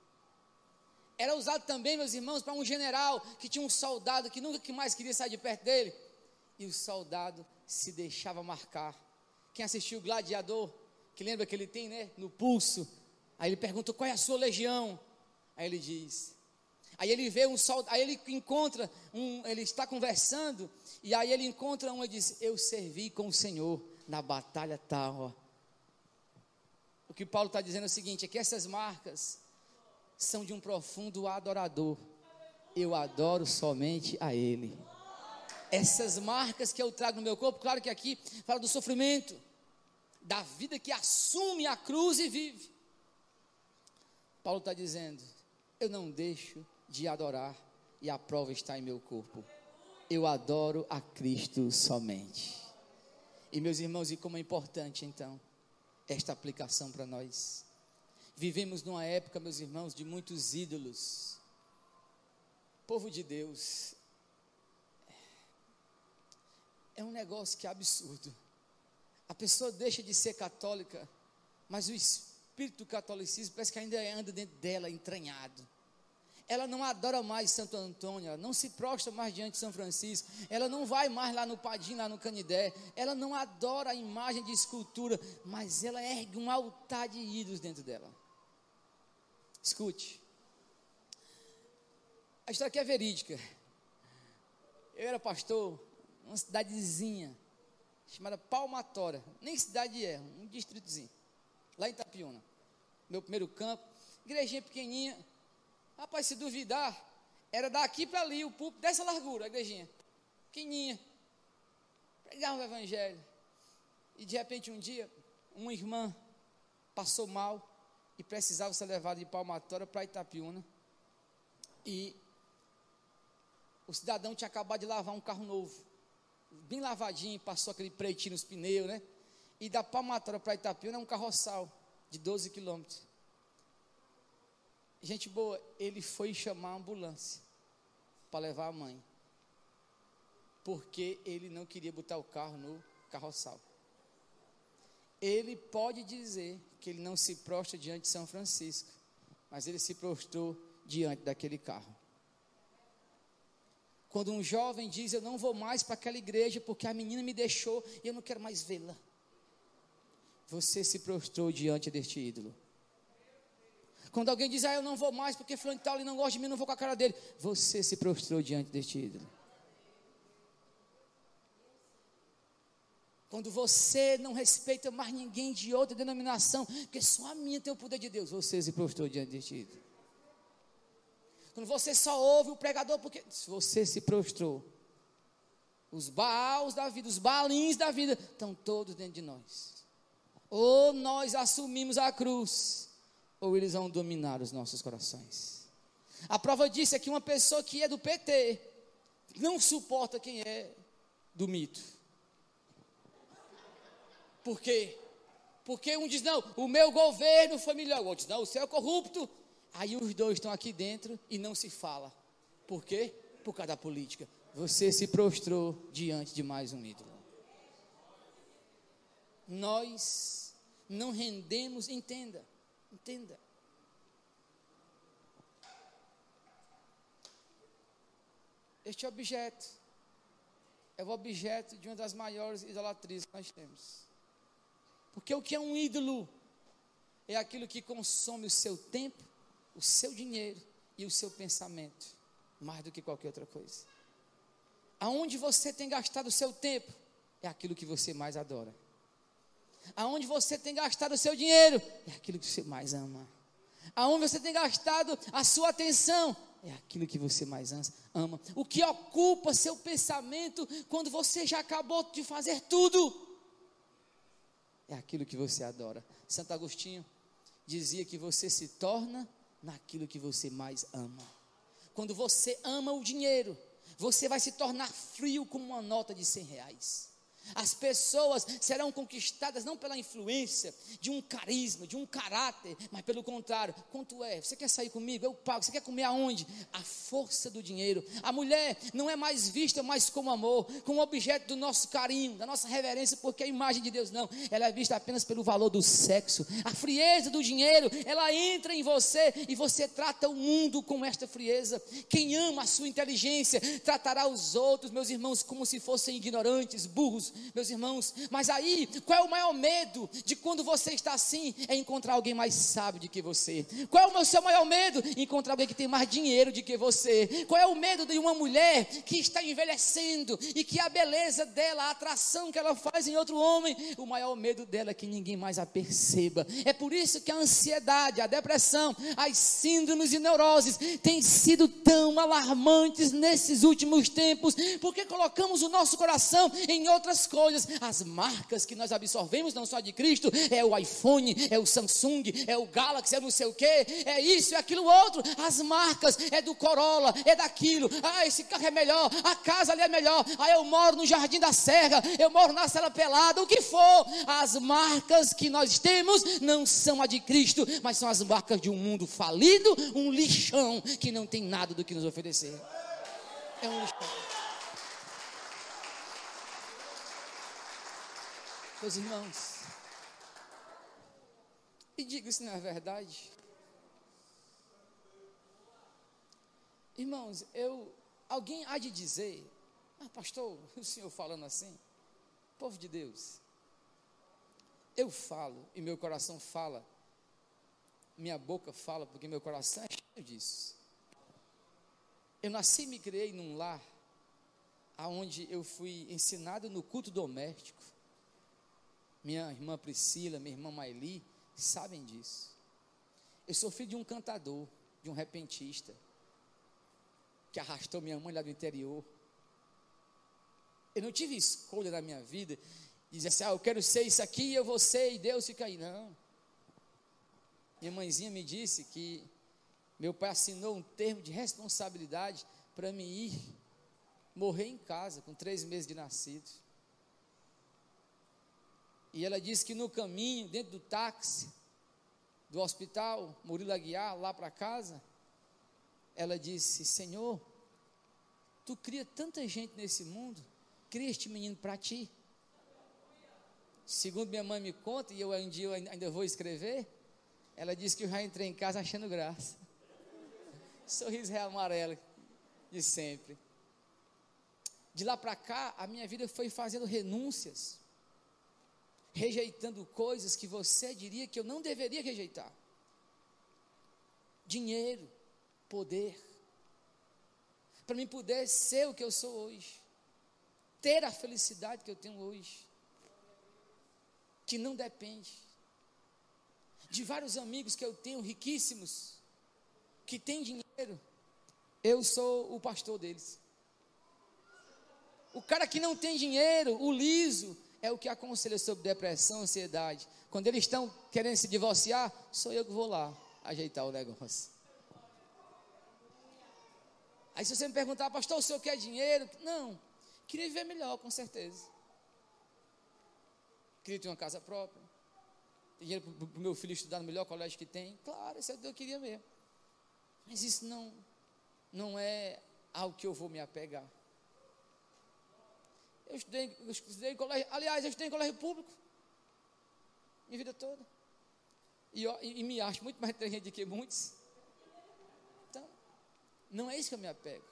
Era usado também, meus irmãos, para um general que tinha um soldado que nunca mais queria sair de perto dele, e o soldado se deixava marcar. Quem assistiu o Gladiador, que lembra que ele tem, né, no pulso, aí ele pergunta: qual é a sua legião? Aí ele diz, aí ele vê um soldado, aí ele encontra ele está conversando, e aí ele encontra um e diz: eu servi com o Senhor na batalha tal. Ó. O que Paulo está dizendo é o seguinte: é que essas marcas são de um profundo adorador. Eu adoro somente a Ele. Essas marcas que eu trago no meu corpo, claro que aqui fala do sofrimento, da vida que assume a cruz e vive. Paulo está dizendo: eu não deixo de adorar, e a prova está em meu corpo. Eu adoro a Cristo somente. E meus irmãos, e como é importante então esta aplicação para nós. Vivemos numa época, meus irmãos, de muitos ídolos. Povo de Deus, é um negócio que é absurdo. A pessoa deixa de ser católica, mas o espírito do catolicismo parece que ainda anda dentro dela, entranhado. ela não adora mais Santo Antônio, ela não se prostra mais diante de São Francisco, ela não vai mais lá no Padim, lá no Canidé, ela não adora a imagem de escultura, mas ela ergue um altar de ídolos dentro dela. Escute, a história aqui é verídica. Eu era pastor numa cidadezinha chamada Palmatória, nem cidade é, um distritozinho, lá em Itapiúna, meu primeiro campo, igrejinha pequenininha. Rapaz, se duvidar, era daqui para ali, o púlpito dessa largura, a igrejinha, pequenininha, pregava o evangelho, e de repente um dia, uma irmã passou mal, e precisava ser levada de Palmatória para Itapiúna, e o cidadão tinha acabado de lavar um carro novo, bem lavadinho, passou aquele pretinho nos pneus, né, e da Palmatória para Itapiúna é um carroçal, de 12 quilômetros, gente boa, ele foi chamar a ambulância, para levar a mãe, porque ele não queria botar o carro no carroçal. Ele pode dizer que ele não se prostra diante de São Francisco, mas ele se prostrou diante daquele carro. Quando um jovem diz, eu não vou mais para aquela igreja, porque a menina me deixou, e eu não quero mais vê-la, você se prostrou diante deste ídolo. Quando alguém diz, eu não vou mais, porque fulano de tal, ele não gosta de mim, não vou com a cara dele, você se prostrou diante deste ídolo. Quando você não respeita mais ninguém de outra denominação, porque só a minha tem o poder de Deus, você se prostrou diante deste ídolo. Quando você só ouve o pregador, porque você se prostrou. Os Baals da vida, os Baalins da vida, estão todos dentro de nós. Ou nós assumimos a cruz, ou eles vão dominar os nossos corações. A prova disso é que uma pessoa que é do PT, não suporta quem é do mito. Por quê? Porque um diz, não, o meu governo foi melhor, o outro diz, não, o seu é corrupto. Aí os dois estão aqui dentro e não se fala. Por quê? Por causa da política. Você se prostrou diante de mais um ídolo. Nós não rendemos, entenda. Este objeto é o objeto de uma das maiores idolatrias que nós temos. Porque o que é um ídolo? É aquilo que consome o seu tempo, o seu dinheiro e o seu pensamento, mais do que qualquer outra coisa. Aonde você tem gastado o seu tempo, é aquilo que você mais adora. Aonde você tem gastado o seu dinheiro, é aquilo que você mais ama. Aonde você tem gastado a sua atenção, é aquilo que você mais ama. O que ocupa seu pensamento quando você já acabou de fazer tudo, é aquilo que você adora. Santo Agostinho dizia que você se torna naquilo que você mais ama. Quando você ama o dinheiro, você vai se tornar frio como uma nota de R$100. As pessoas serão conquistadas não pela influência de um carisma, de um caráter, mas pelo contrário. Quanto é? Você quer sair comigo? Eu pago. Você quer comer aonde? A força do dinheiro. A mulher não é mais vista mais como amor, como objeto do nosso carinho, da nossa reverência, porque é a imagem de Deus não. Ela é vista apenas pelo valor do sexo. A frieza do dinheiro, ela entra em você e você trata o mundo com esta frieza. Quem ama a sua inteligência tratará os outros, meus irmãos, como se fossem ignorantes, burros, meus irmãos. Mas aí, qual é o maior medo de quando você está assim? É encontrar alguém mais sábio do que você. Qual é o seu maior medo? Encontrar alguém que tem mais dinheiro do que você. Qual é o medo de uma mulher que está envelhecendo e que a beleza dela, a atração que ela faz em outro homem, o maior medo dela é que ninguém mais a perceba. É por isso que a ansiedade, a depressão, as síndromes e neuroses têm sido tão alarmantes nesses últimos tempos, porque colocamos o nosso coração em outras coisas. As marcas que nós absorvemos não só de Cristo, é o iPhone, é o Samsung, é o Galaxy, é não sei o que, é isso, é aquilo outro. As marcas é do Corolla, é daquilo. Esse carro é melhor, a casa ali é melhor. Eu moro no Jardim da Serra, eu moro na Serra Pelada, o que for. As marcas que nós temos não são a de Cristo, mas são as marcas de um mundo falido, um lixão que não tem nada do que nos oferecer. É um lixão. Meus irmãos, e diga se não é verdade. Irmãos, alguém há de dizer, pastor, o senhor falando assim, povo de Deus, eu falo e meu coração fala, minha boca fala porque meu coração é cheio disso. Eu nasci e me criei num lar onde eu fui ensinado no culto doméstico. Minha irmã Priscila, minha irmã Maili sabem disso. Eu sou filho de um cantador, de um repentista, que arrastou minha mãe lá do interior. Eu não tive escolha na minha vida, dizer assim, eu quero ser isso aqui, eu vou ser, e Deus fica aí, não. Minha mãezinha me disse que meu pai assinou um termo de responsabilidade para me ir morrer em casa, com 3 meses de nascido. E ela disse que no caminho, dentro do táxi, do hospital Murilo Aguiar, lá para casa, ela disse, Senhor, tu cria tanta gente nesse mundo, cria este menino para ti. Segundo minha mãe me conta, e um dia eu ainda vou escrever, ela disse que eu já entrei em casa achando graça. Sorriso real amarelo, de sempre. De lá para cá, a minha vida foi fazendo renúncias, rejeitando coisas que você diria que eu não deveria rejeitar. Dinheiro, poder, para mim poder ser o que eu sou hoje, ter a felicidade que eu tenho hoje, que não depende de vários amigos que eu tenho, riquíssimos, que têm dinheiro. Eu sou o pastor deles. O cara que não tem dinheiro, o liso, é o que aconselha sobre depressão, ansiedade. Quando eles estão querendo se divorciar, sou eu que vou lá ajeitar o negócio. Aí se você me perguntar, pastor, o senhor quer dinheiro? Não, queria viver melhor, com certeza. Queria ter uma casa própria, ter dinheiro para o meu filho estudar no melhor colégio que tem. Claro, isso é o que eu queria mesmo. Mas isso não é algo que eu vou me apegar. Eu estudei em colégio, aliás, eu estudei em colégio público, minha vida toda, e me acho muito mais inteligente do que muitos. Então, não é isso que eu me apego,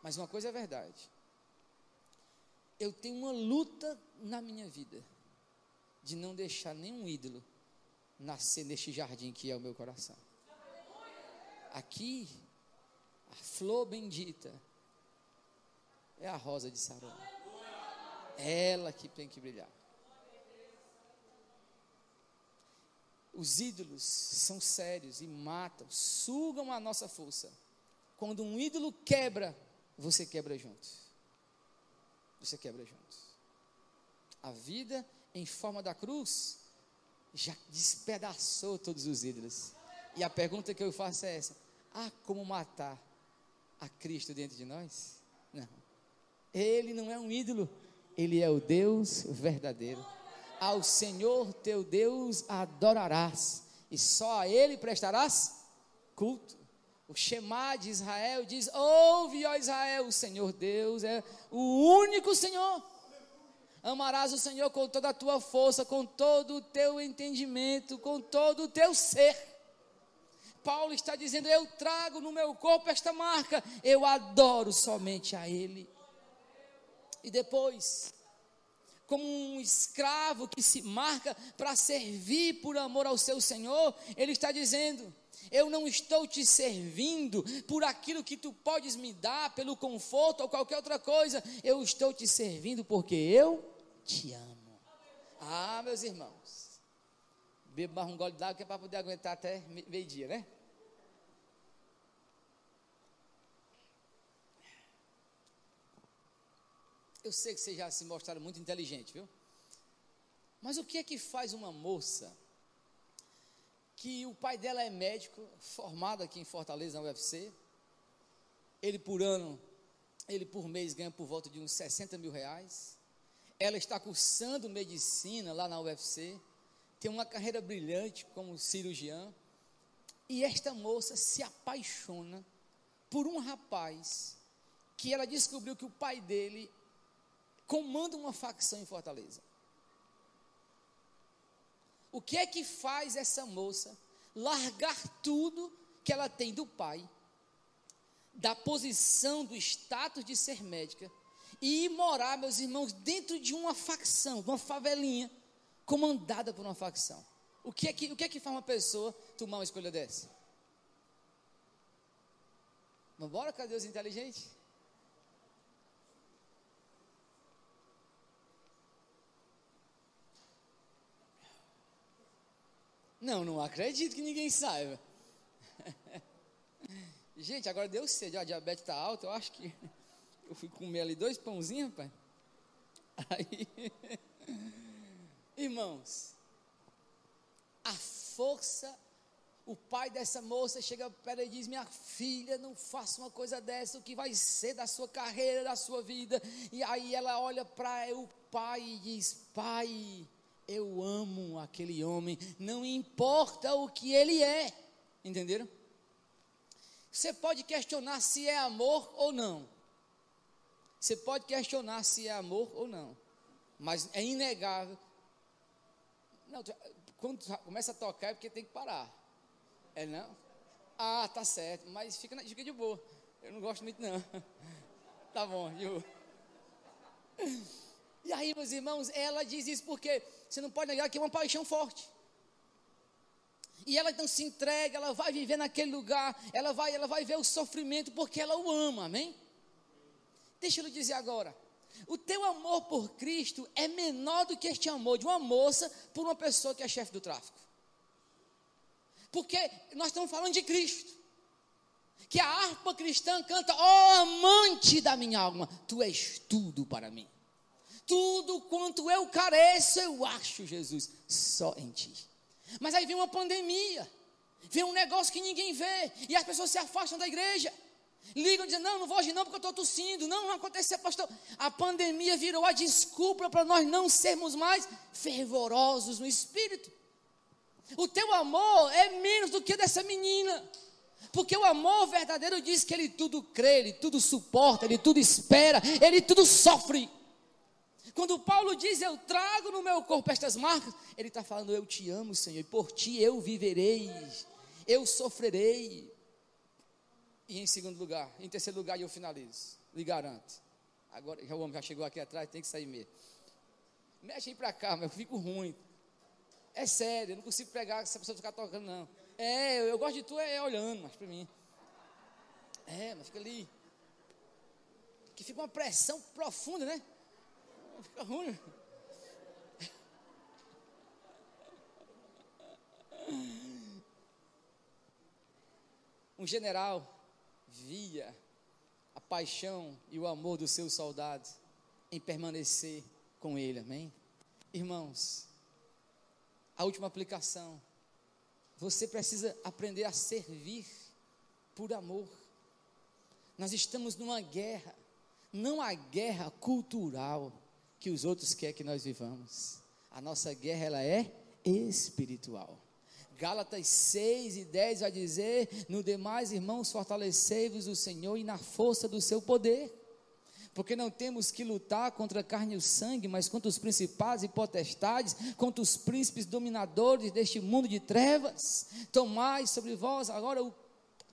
mas uma coisa é verdade, eu tenho uma luta na minha vida, de não deixar nenhum ídolo nascer neste jardim que é o meu coração. Aqui, a flor bendita é a rosa de Sarão. Ela que tem que brilhar. Os ídolos são sérios e matam, sugam a nossa força. Quando um ídolo quebra, você quebra junto. Você quebra junto. A vida em forma da cruz já despedaçou todos os ídolos. E a pergunta que eu faço é essa: há como matar a Cristo dentro de nós? Não. Ele não é um ídolo. Ele é o Deus verdadeiro. Ao Senhor teu Deus adorarás, e só a Ele prestarás culto. O Shema de Israel diz: ouve, ó Israel, o Senhor Deus é o único Senhor. Amarás o Senhor com toda a tua força, com todo o teu entendimento, com todo o teu ser. Paulo está dizendo: eu trago no meu corpo esta marca, eu adoro somente a Ele. E depois, como um escravo que se marca para servir por amor ao seu Senhor, ele está dizendo: eu não estou te servindo por aquilo que tu podes me dar, pelo conforto ou qualquer outra coisa, eu estou te servindo porque eu te amo. Ah, meus irmãos, bebo mais um gole d'água que é para poder aguentar até meio-dia, né? Eu sei que vocês já se mostraram muito inteligentes, viu? Mas o que é que faz uma moça que o pai dela é médico, formado aqui em Fortaleza, na UFC, ele por mês ganha por volta de uns 60 mil reais, ela está cursando medicina lá na UFC, tem uma carreira brilhante como cirurgiã, e esta moça se apaixona por um rapaz que ela descobriu que o pai dele comanda uma facção em Fortaleza. O que é que faz essa moça largar tudo que ela tem do pai, da posição, do status de ser médica, e ir morar, meus irmãos, dentro de uma facção, de uma favelinha, comandada por uma facção. O que é que faz uma pessoa tomar uma escolha dessa? Vamos embora, cadê os inteligentes? Não acredito que ninguém saiba. Gente, agora deu sede, a diabetes está alta, eu acho que eu fui comer ali 2 pãozinhos, pai. Aí, irmãos, a força, o pai dessa moça chega para ela e diz: minha filha, não faça uma coisa dessa, o que vai ser da sua carreira, da sua vida? E aí ela olha para o pai e diz: pai, eu amo aquele homem, não importa o que ele é. Entenderam? Você pode questionar se é amor ou não. Você pode questionar se é amor ou não. Mas é inegável. Não, quando começa a tocar é porque tem que parar. É não? Ah, tá certo. Mas fica de boa. Eu não gosto muito não. Tá bom, de boa. E aí, meus irmãos, ela diz isso porque você não pode negar que é uma paixão forte. E ela então se entrega, ela vai viver naquele lugar, ela vai ver o sofrimento porque ela o ama, amém? Deixa eu lhe dizer agora, o teu amor por Cristo é menor do que este amor de uma moça por uma pessoa que é chefe do tráfico. Porque nós estamos falando de Cristo, que a harpa cristã canta: ó amante da minha alma, tu és tudo para mim. Tudo quanto eu careço, eu acho, Jesus, só em ti. Mas aí vem uma pandemia, vem um negócio que ninguém vê, e as pessoas se afastam da igreja, ligam dizendo: não vou hoje não porque eu estou tossindo, não aconteceu, pastor. A pandemia virou a desculpa para nós não sermos mais fervorosos no espírito. O teu amor é menos do que dessa menina, porque o amor verdadeiro diz que ele tudo crê, ele tudo suporta, ele tudo espera, ele tudo sofre. Quando Paulo diz: eu trago no meu corpo estas marcas, ele está falando: eu te amo, Senhor, e por ti eu viverei, eu sofrerei. E em segundo lugar, em terceiro lugar, e eu finalizo, lhe garanto. Agora o homem já chegou aqui atrás, tem que sair mesmo. Mexe aí para cá, mas eu fico ruim. É sério, eu não consigo pregar se a pessoa ficar tocando, não. Eu gosto de tu olhando, mas para mim. Mas fica ali. Que fica uma pressão profunda, né? Fica ruim. Um general via a paixão e o amor dos seus soldados em permanecer com ele, amém? Irmãos, a última aplicação: você precisa aprender a servir por amor. Nós estamos numa guerra, não a guerra cultural que os outros querem que nós vivamos. A nossa guerra, ela é espiritual. Gálatas 6:10 vai dizer: no demais, irmãos, fortalecei-vos o Senhor e na força do seu poder, porque não temos que lutar contra a carne e o sangue, mas contra os principados e potestades, contra os príncipes dominadores deste mundo de trevas. Tomai sobre vós agora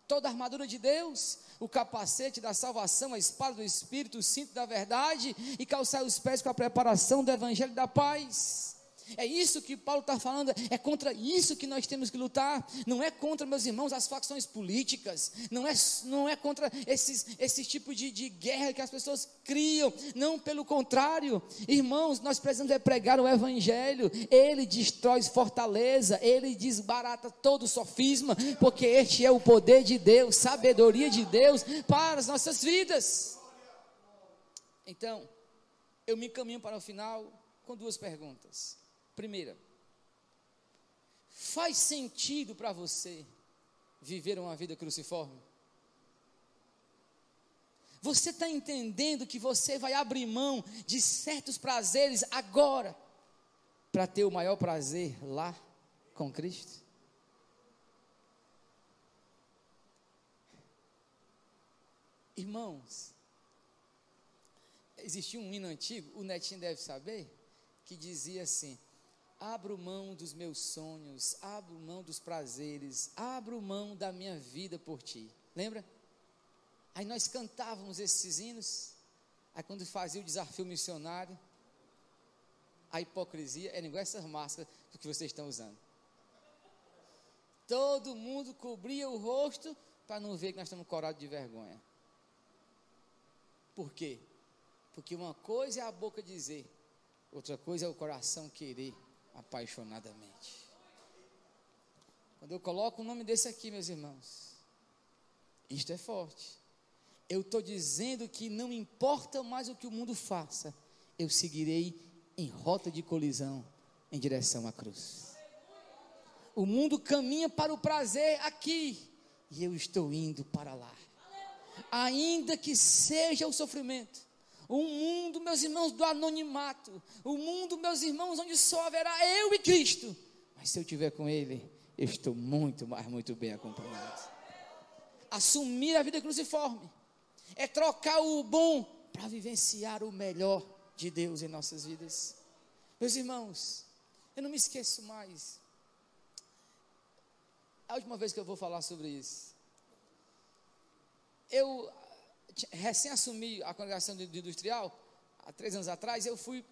toda a armadura de Deus, o capacete da salvação, a espada do Espírito, o cinto da verdade, e calçai os pés com a preparação do evangelho da paz. É isso que Paulo está falando, é contra isso que nós temos que lutar. Não é contra, meus irmãos, as facções políticas, não é contra esse tipo de guerra que as pessoas criam, não, pelo contrário, irmãos, nós precisamos pregar o evangelho. Ele destrói fortaleza, ele desbarata todo sofisma, porque este é o poder de Deus, sabedoria de Deus para as nossas vidas. Então, eu me encaminho para o final com 2 perguntas. Primeira: faz sentido para você viver uma vida cruciforme? Você está entendendo que você vai abrir mão de certos prazeres agora, para ter o maior prazer lá com Cristo? Irmãos, existia um hino antigo, o Netinho deve saber, que dizia assim: abro mão dos meus sonhos, abro mão dos prazeres, abro mão da minha vida por ti. Lembra? Aí nós cantávamos esses hinos. Aí quando fazia o desafio missionário, a hipocrisia era igual essas máscaras que vocês estão usando. Todo mundo cobria o rosto para não ver que nós estamos corados de vergonha. Por quê? Porque uma coisa é a boca dizer, outra coisa é o coração querer apaixonadamente. Quando eu coloco o nome desse aqui, meus irmãos, isto é forte. Eu estou dizendo que não importa mais o que o mundo faça, eu seguirei em rota de colisão em direção à cruz. O mundo caminha para o prazer aqui, e eu estou indo para lá. Ainda que seja o sofrimento, o mundo, meus irmãos, do anonimato, o mundo, meus irmãos, onde só haverá eu e Cristo, mas se eu estiver com Ele, eu estou muito, mas muito bem acompanhado. Assumir a vida cruciforme é trocar o bom para vivenciar o melhor de Deus em nossas vidas. Meus irmãos, eu não me esqueço mais. A última vez que eu vou falar sobre isso, eu recém assumi a congregação do industrial, há 3 anos atrás. Eu fui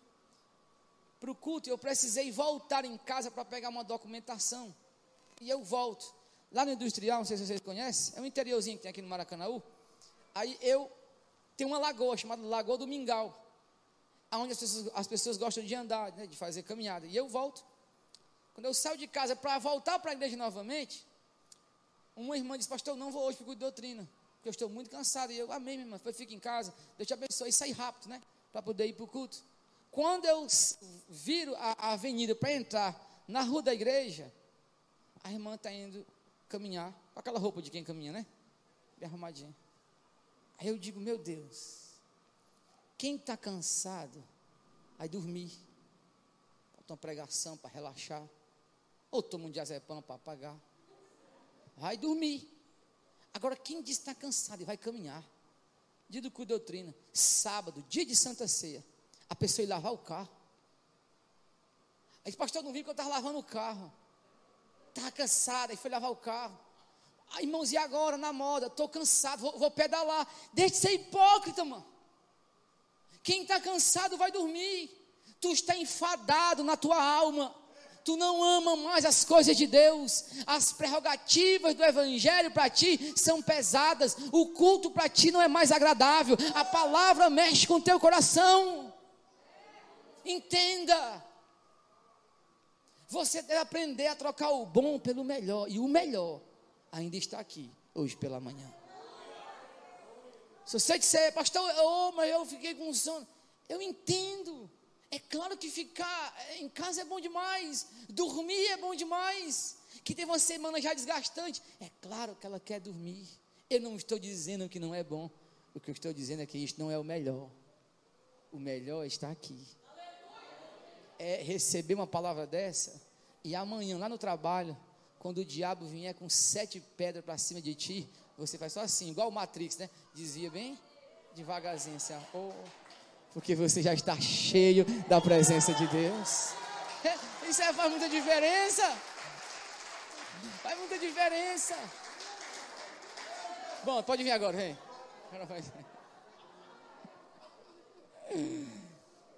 para o culto e eu precisei voltar em casa para pegar uma documentação, e eu volto, lá no industrial, não sei se vocês conhecem, é um interiorzinho que tem aqui no Maracanaú. Aí eu tenho uma lagoa chamada Lagoa do Mingau, onde as pessoas gostam de andar, né, de fazer caminhada, e eu volto. Quando eu saio de casa para voltar para a igreja novamente, uma irmã disse: pastor, eu não vou hoje para o culto de doutrina, porque eu estou muito cansado. E eu: amém, minha irmã, fica em casa, Deus te abençoe, e saí rápido, né, para poder ir para o culto. Quando eu viro a avenida para entrar na rua da igreja, a irmã está indo caminhar, com aquela roupa de quem caminha, né, bem arrumadinha. Aí eu digo: meu Deus, quem está cansado, vai dormir, bota uma pregação para relaxar, ou toma um diazepam para apagar, vai dormir. Agora, quem diz que está cansado e vai caminhar, dia do culto de doutrina, sábado, dia de Santa Ceia, a pessoa ir lavar o carro. Aí: pastor, eu não vi que eu estava lavando o carro, estava cansada e foi lavar o carro. Aí, irmãos, e agora na moda, estou cansado, vou pedalar. Deixa de ser hipócrita, mano. Quem está cansado vai dormir. Tu está enfadado na tua alma, tu não ama mais as coisas de Deus, as prerrogativas do evangelho para ti são pesadas, o culto para ti não é mais agradável, a palavra mexe com o teu coração. Entenda, você deve aprender a trocar o bom pelo melhor, e o melhor ainda está aqui, hoje pela manhã. Se você disser: pastor, mas eu fiquei com sono, eu entendo. É claro que ficar em casa é bom demais, dormir é bom demais, que teve uma semana já desgastante, é claro que ela quer dormir. Eu não estou dizendo que não é bom, o que eu estou dizendo é que isto não é o melhor está aqui. É receber uma palavra dessa, e amanhã lá no trabalho, quando o diabo vier com 7 pedras para cima de ti, você faz só assim, igual o Matrix, né? Dizia bem devagarzinho assim, ó, porque você já está cheio da presença de Deus. Isso faz muita diferença. Faz muita diferença. Bom, pode vir agora, vem.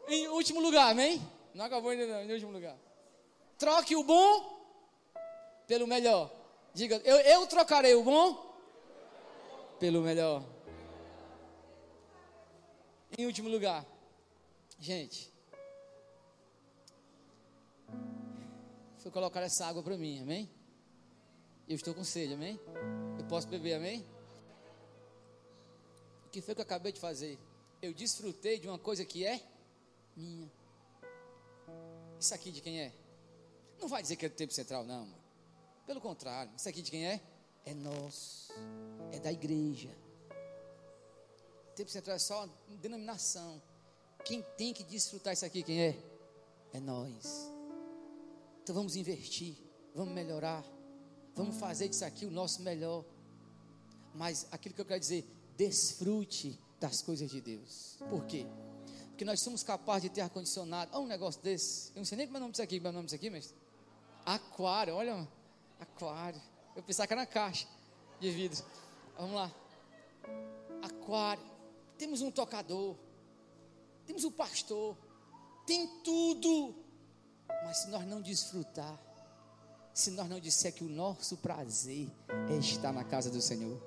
Em último lugar, amém? Não acabou ainda não, em último lugar. Troque o bom pelo melhor. Diga: eu trocarei o bom pelo melhor. Em último lugar, gente, foi colocar essa água para mim, amém? Eu estou com sede, amém? Eu posso beber, amém? O que foi que eu acabei de fazer? Eu desfrutei de uma coisa que é minha. Isso aqui de quem é? Não vai dizer que é do Tempo Central, não, mano. Pelo contrário, isso aqui de quem é? É nosso, é da igreja. Tempo Central é só uma denominação. Quem tem que desfrutar isso aqui, quem é? É nós. Então vamos investir, vamos melhorar, vamos fazer disso aqui o nosso melhor. Mas aquilo que eu quero dizer, desfrute das coisas de Deus. Por quê? Porque nós somos capazes de ter ar-condicionado. Olha um negócio desse. Eu não sei nem como é o nome disso aqui. Como é o nome disso aqui, mestre? Aquário, olha, aquário. Eu pensava que era uma caixa de vidro. Vamos lá. aquário, temos um tocador, temos um pastor, tem tudo. Mas se nós não desfrutar, se nós não disser que o nosso prazer é estar na casa do Senhor.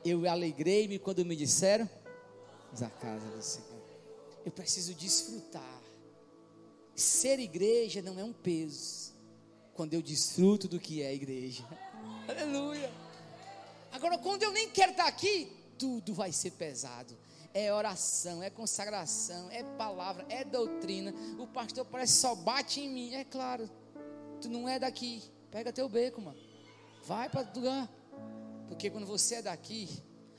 Eu alegrei-me quando me disseram da casa do Senhor. Eu preciso desfrutar. Ser igreja não é um peso, quando eu desfruto do que é a igreja. Aleluia. Agora, quando eu nem quero estar aqui, tudo vai ser pesado. É oração, é consagração, é palavra, é doutrina. O pastor parece que só bate em mim. É claro, tu não é daqui. Pega teu beco, mano. Vai para outro lugar. Porque quando você é daqui,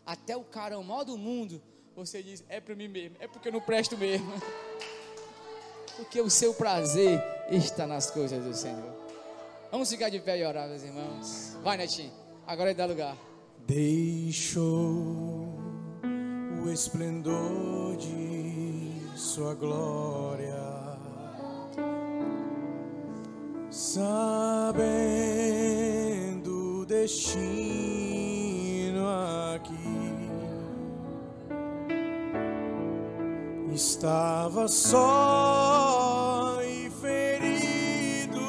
até o cara maior do mundo, você diz, é para mim mesmo, é porque eu não presto mesmo. Porque o seu prazer está nas coisas do Senhor. Vamos ficar de pé e orar, meus irmãos. Vai, Netinho, agora é dar lugar. Deixou o esplendor de sua glória, sabendo o destino aqui, estava só e ferido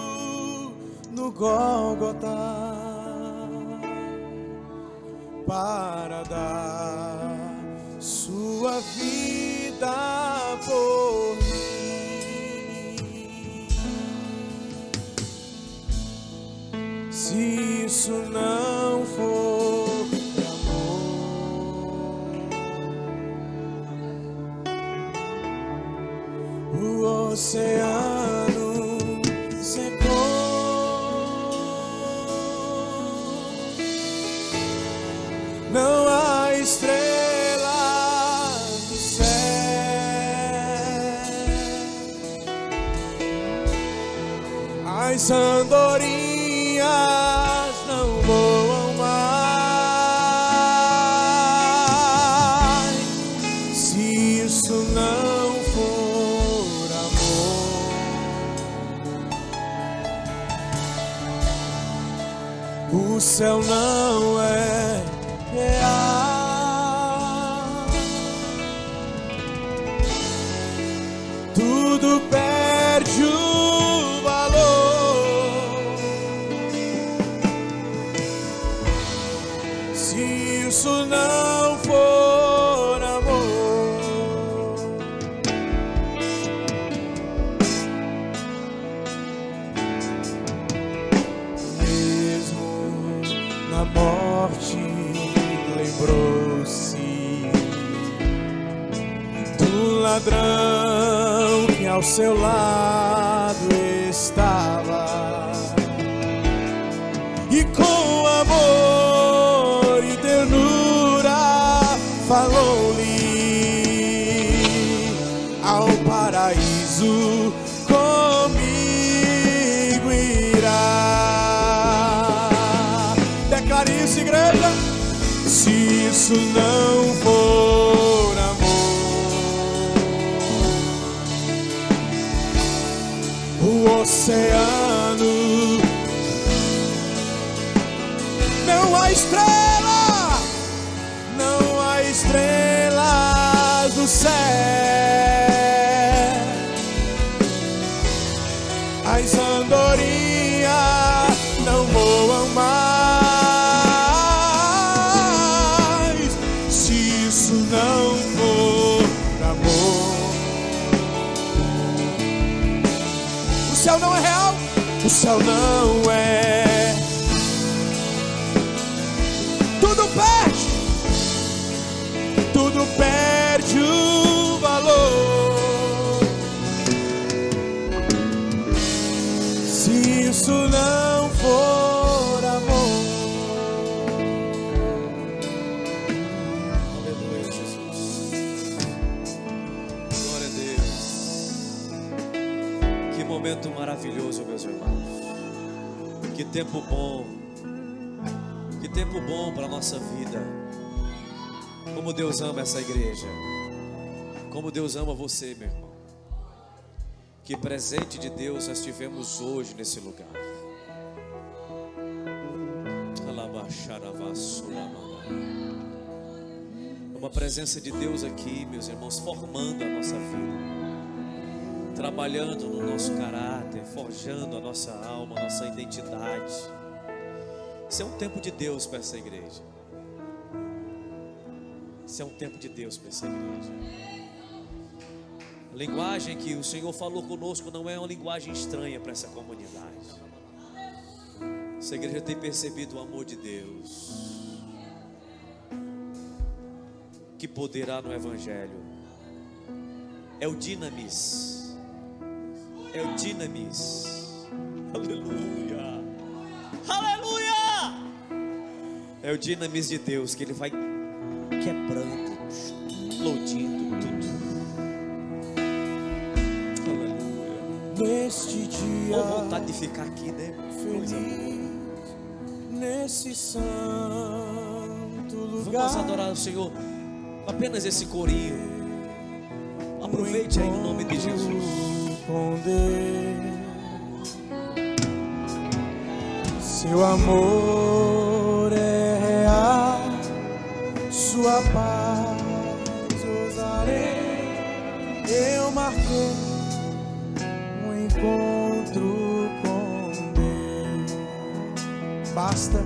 no Gólgota, para dar sua vida por mim. Se isso não for amor, o oceano secou. Não há estrela no céu, as andorinhas não voam mais. Se isso não for amor, o céu não é real. Tudo perde o valor se isso não for amor. Mesmo na morte lembrou-se do ladrão que ao seu lado estava, e com amor e ternura falou-lhe: ao paraíso comigo irá. Declare isso, igreja. Se isso não for amor, o oceano, não há estrela, não há estrelas no céu, as andorinhas não voam mais. Se isso não for amor, o céu não é real, o céu não é. Tudo perde o valor se isso não for amor. Aleluia, Jesus. Glória a Deus. Que momento maravilhoso, meus irmãos. Que tempo bom. Que tempo bom para a nossa vida. Como Deus ama essa igreja. Como Deus ama você, meu irmão. Que presente de Deus nós tivemos hoje nesse lugar. Uma presença de Deus aqui, meus irmãos, formando a nossa vida, trabalhando no nosso caráter, forjando a nossa alma, a nossa identidade. Isso é um tempo de Deus para essa igreja. Isso é um tempo de Deus para essa igreja. A linguagem que o Senhor falou conosco não é uma linguagem estranha para essa comunidade. Essa igreja tem percebido o amor de Deus. Que poder há no Evangelho? É o dinamis. É o dinamis. Aleluia. Aleluia. É o dinamis de Deus, que Ele vai quebrando, explodindo tudo. Aleluia. Neste dia, Ou vontade de ficar aqui, né? Coisa boa. feliz, nesse santo lugar. Vamos adorar o Senhor. Apenas esse corinho. Aproveite aí no nome de Jesus. Com Deus, seu amor é real, sua paz usarei. Eu marquei um encontro com Deus. Basta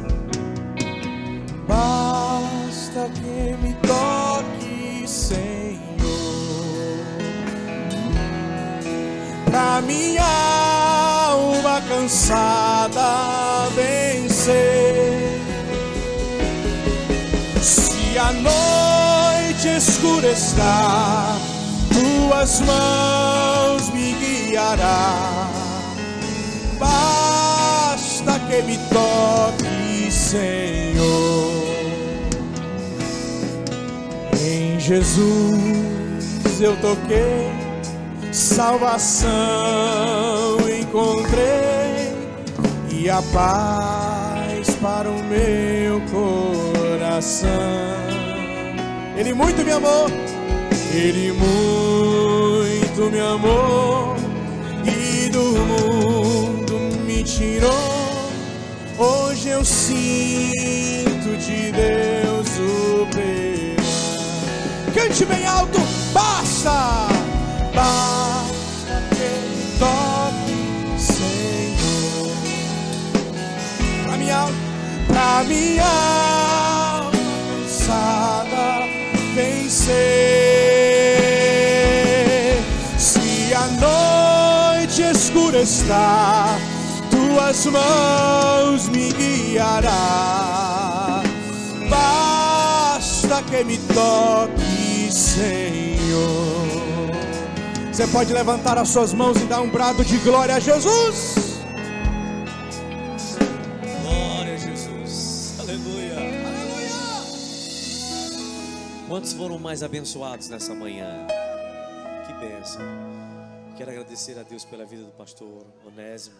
que me toque, Senhor, pra minha alma cansada vencer. Se a noite escurecer, tuas mãos me guiará. Basta que me toque, Senhor. Em Jesus eu toquei, salvação encontrei e a paz para o meu coração. Ele muito me amou, Ele muito me amou e do mundo me tirou. Hoje eu sinto de Deus o perdão. Cante bem alto, basta que toque, Senhor, pra minha alma cansada vencer. Se a noite escurecer, tuas mãos me guiará. Basta que me toque, Senhor. Você pode levantar as suas mãos e dar um brado de glória a Jesus. Glória a Jesus. Aleluia. Aleluia. Quantos foram mais abençoados nessa manhã? Que bênção. Quero agradecer a Deus pela vida do pastor Onésimo.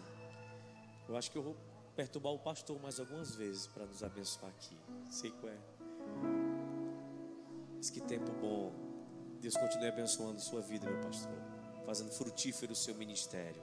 Eu acho que eu vou perturbar o pastor mais algumas vezes para nos abençoar aqui. Sei qual é. Mas que tempo bom. Deus continue abençoando sua vida, meu pastor, fazendo frutífero o seu ministério.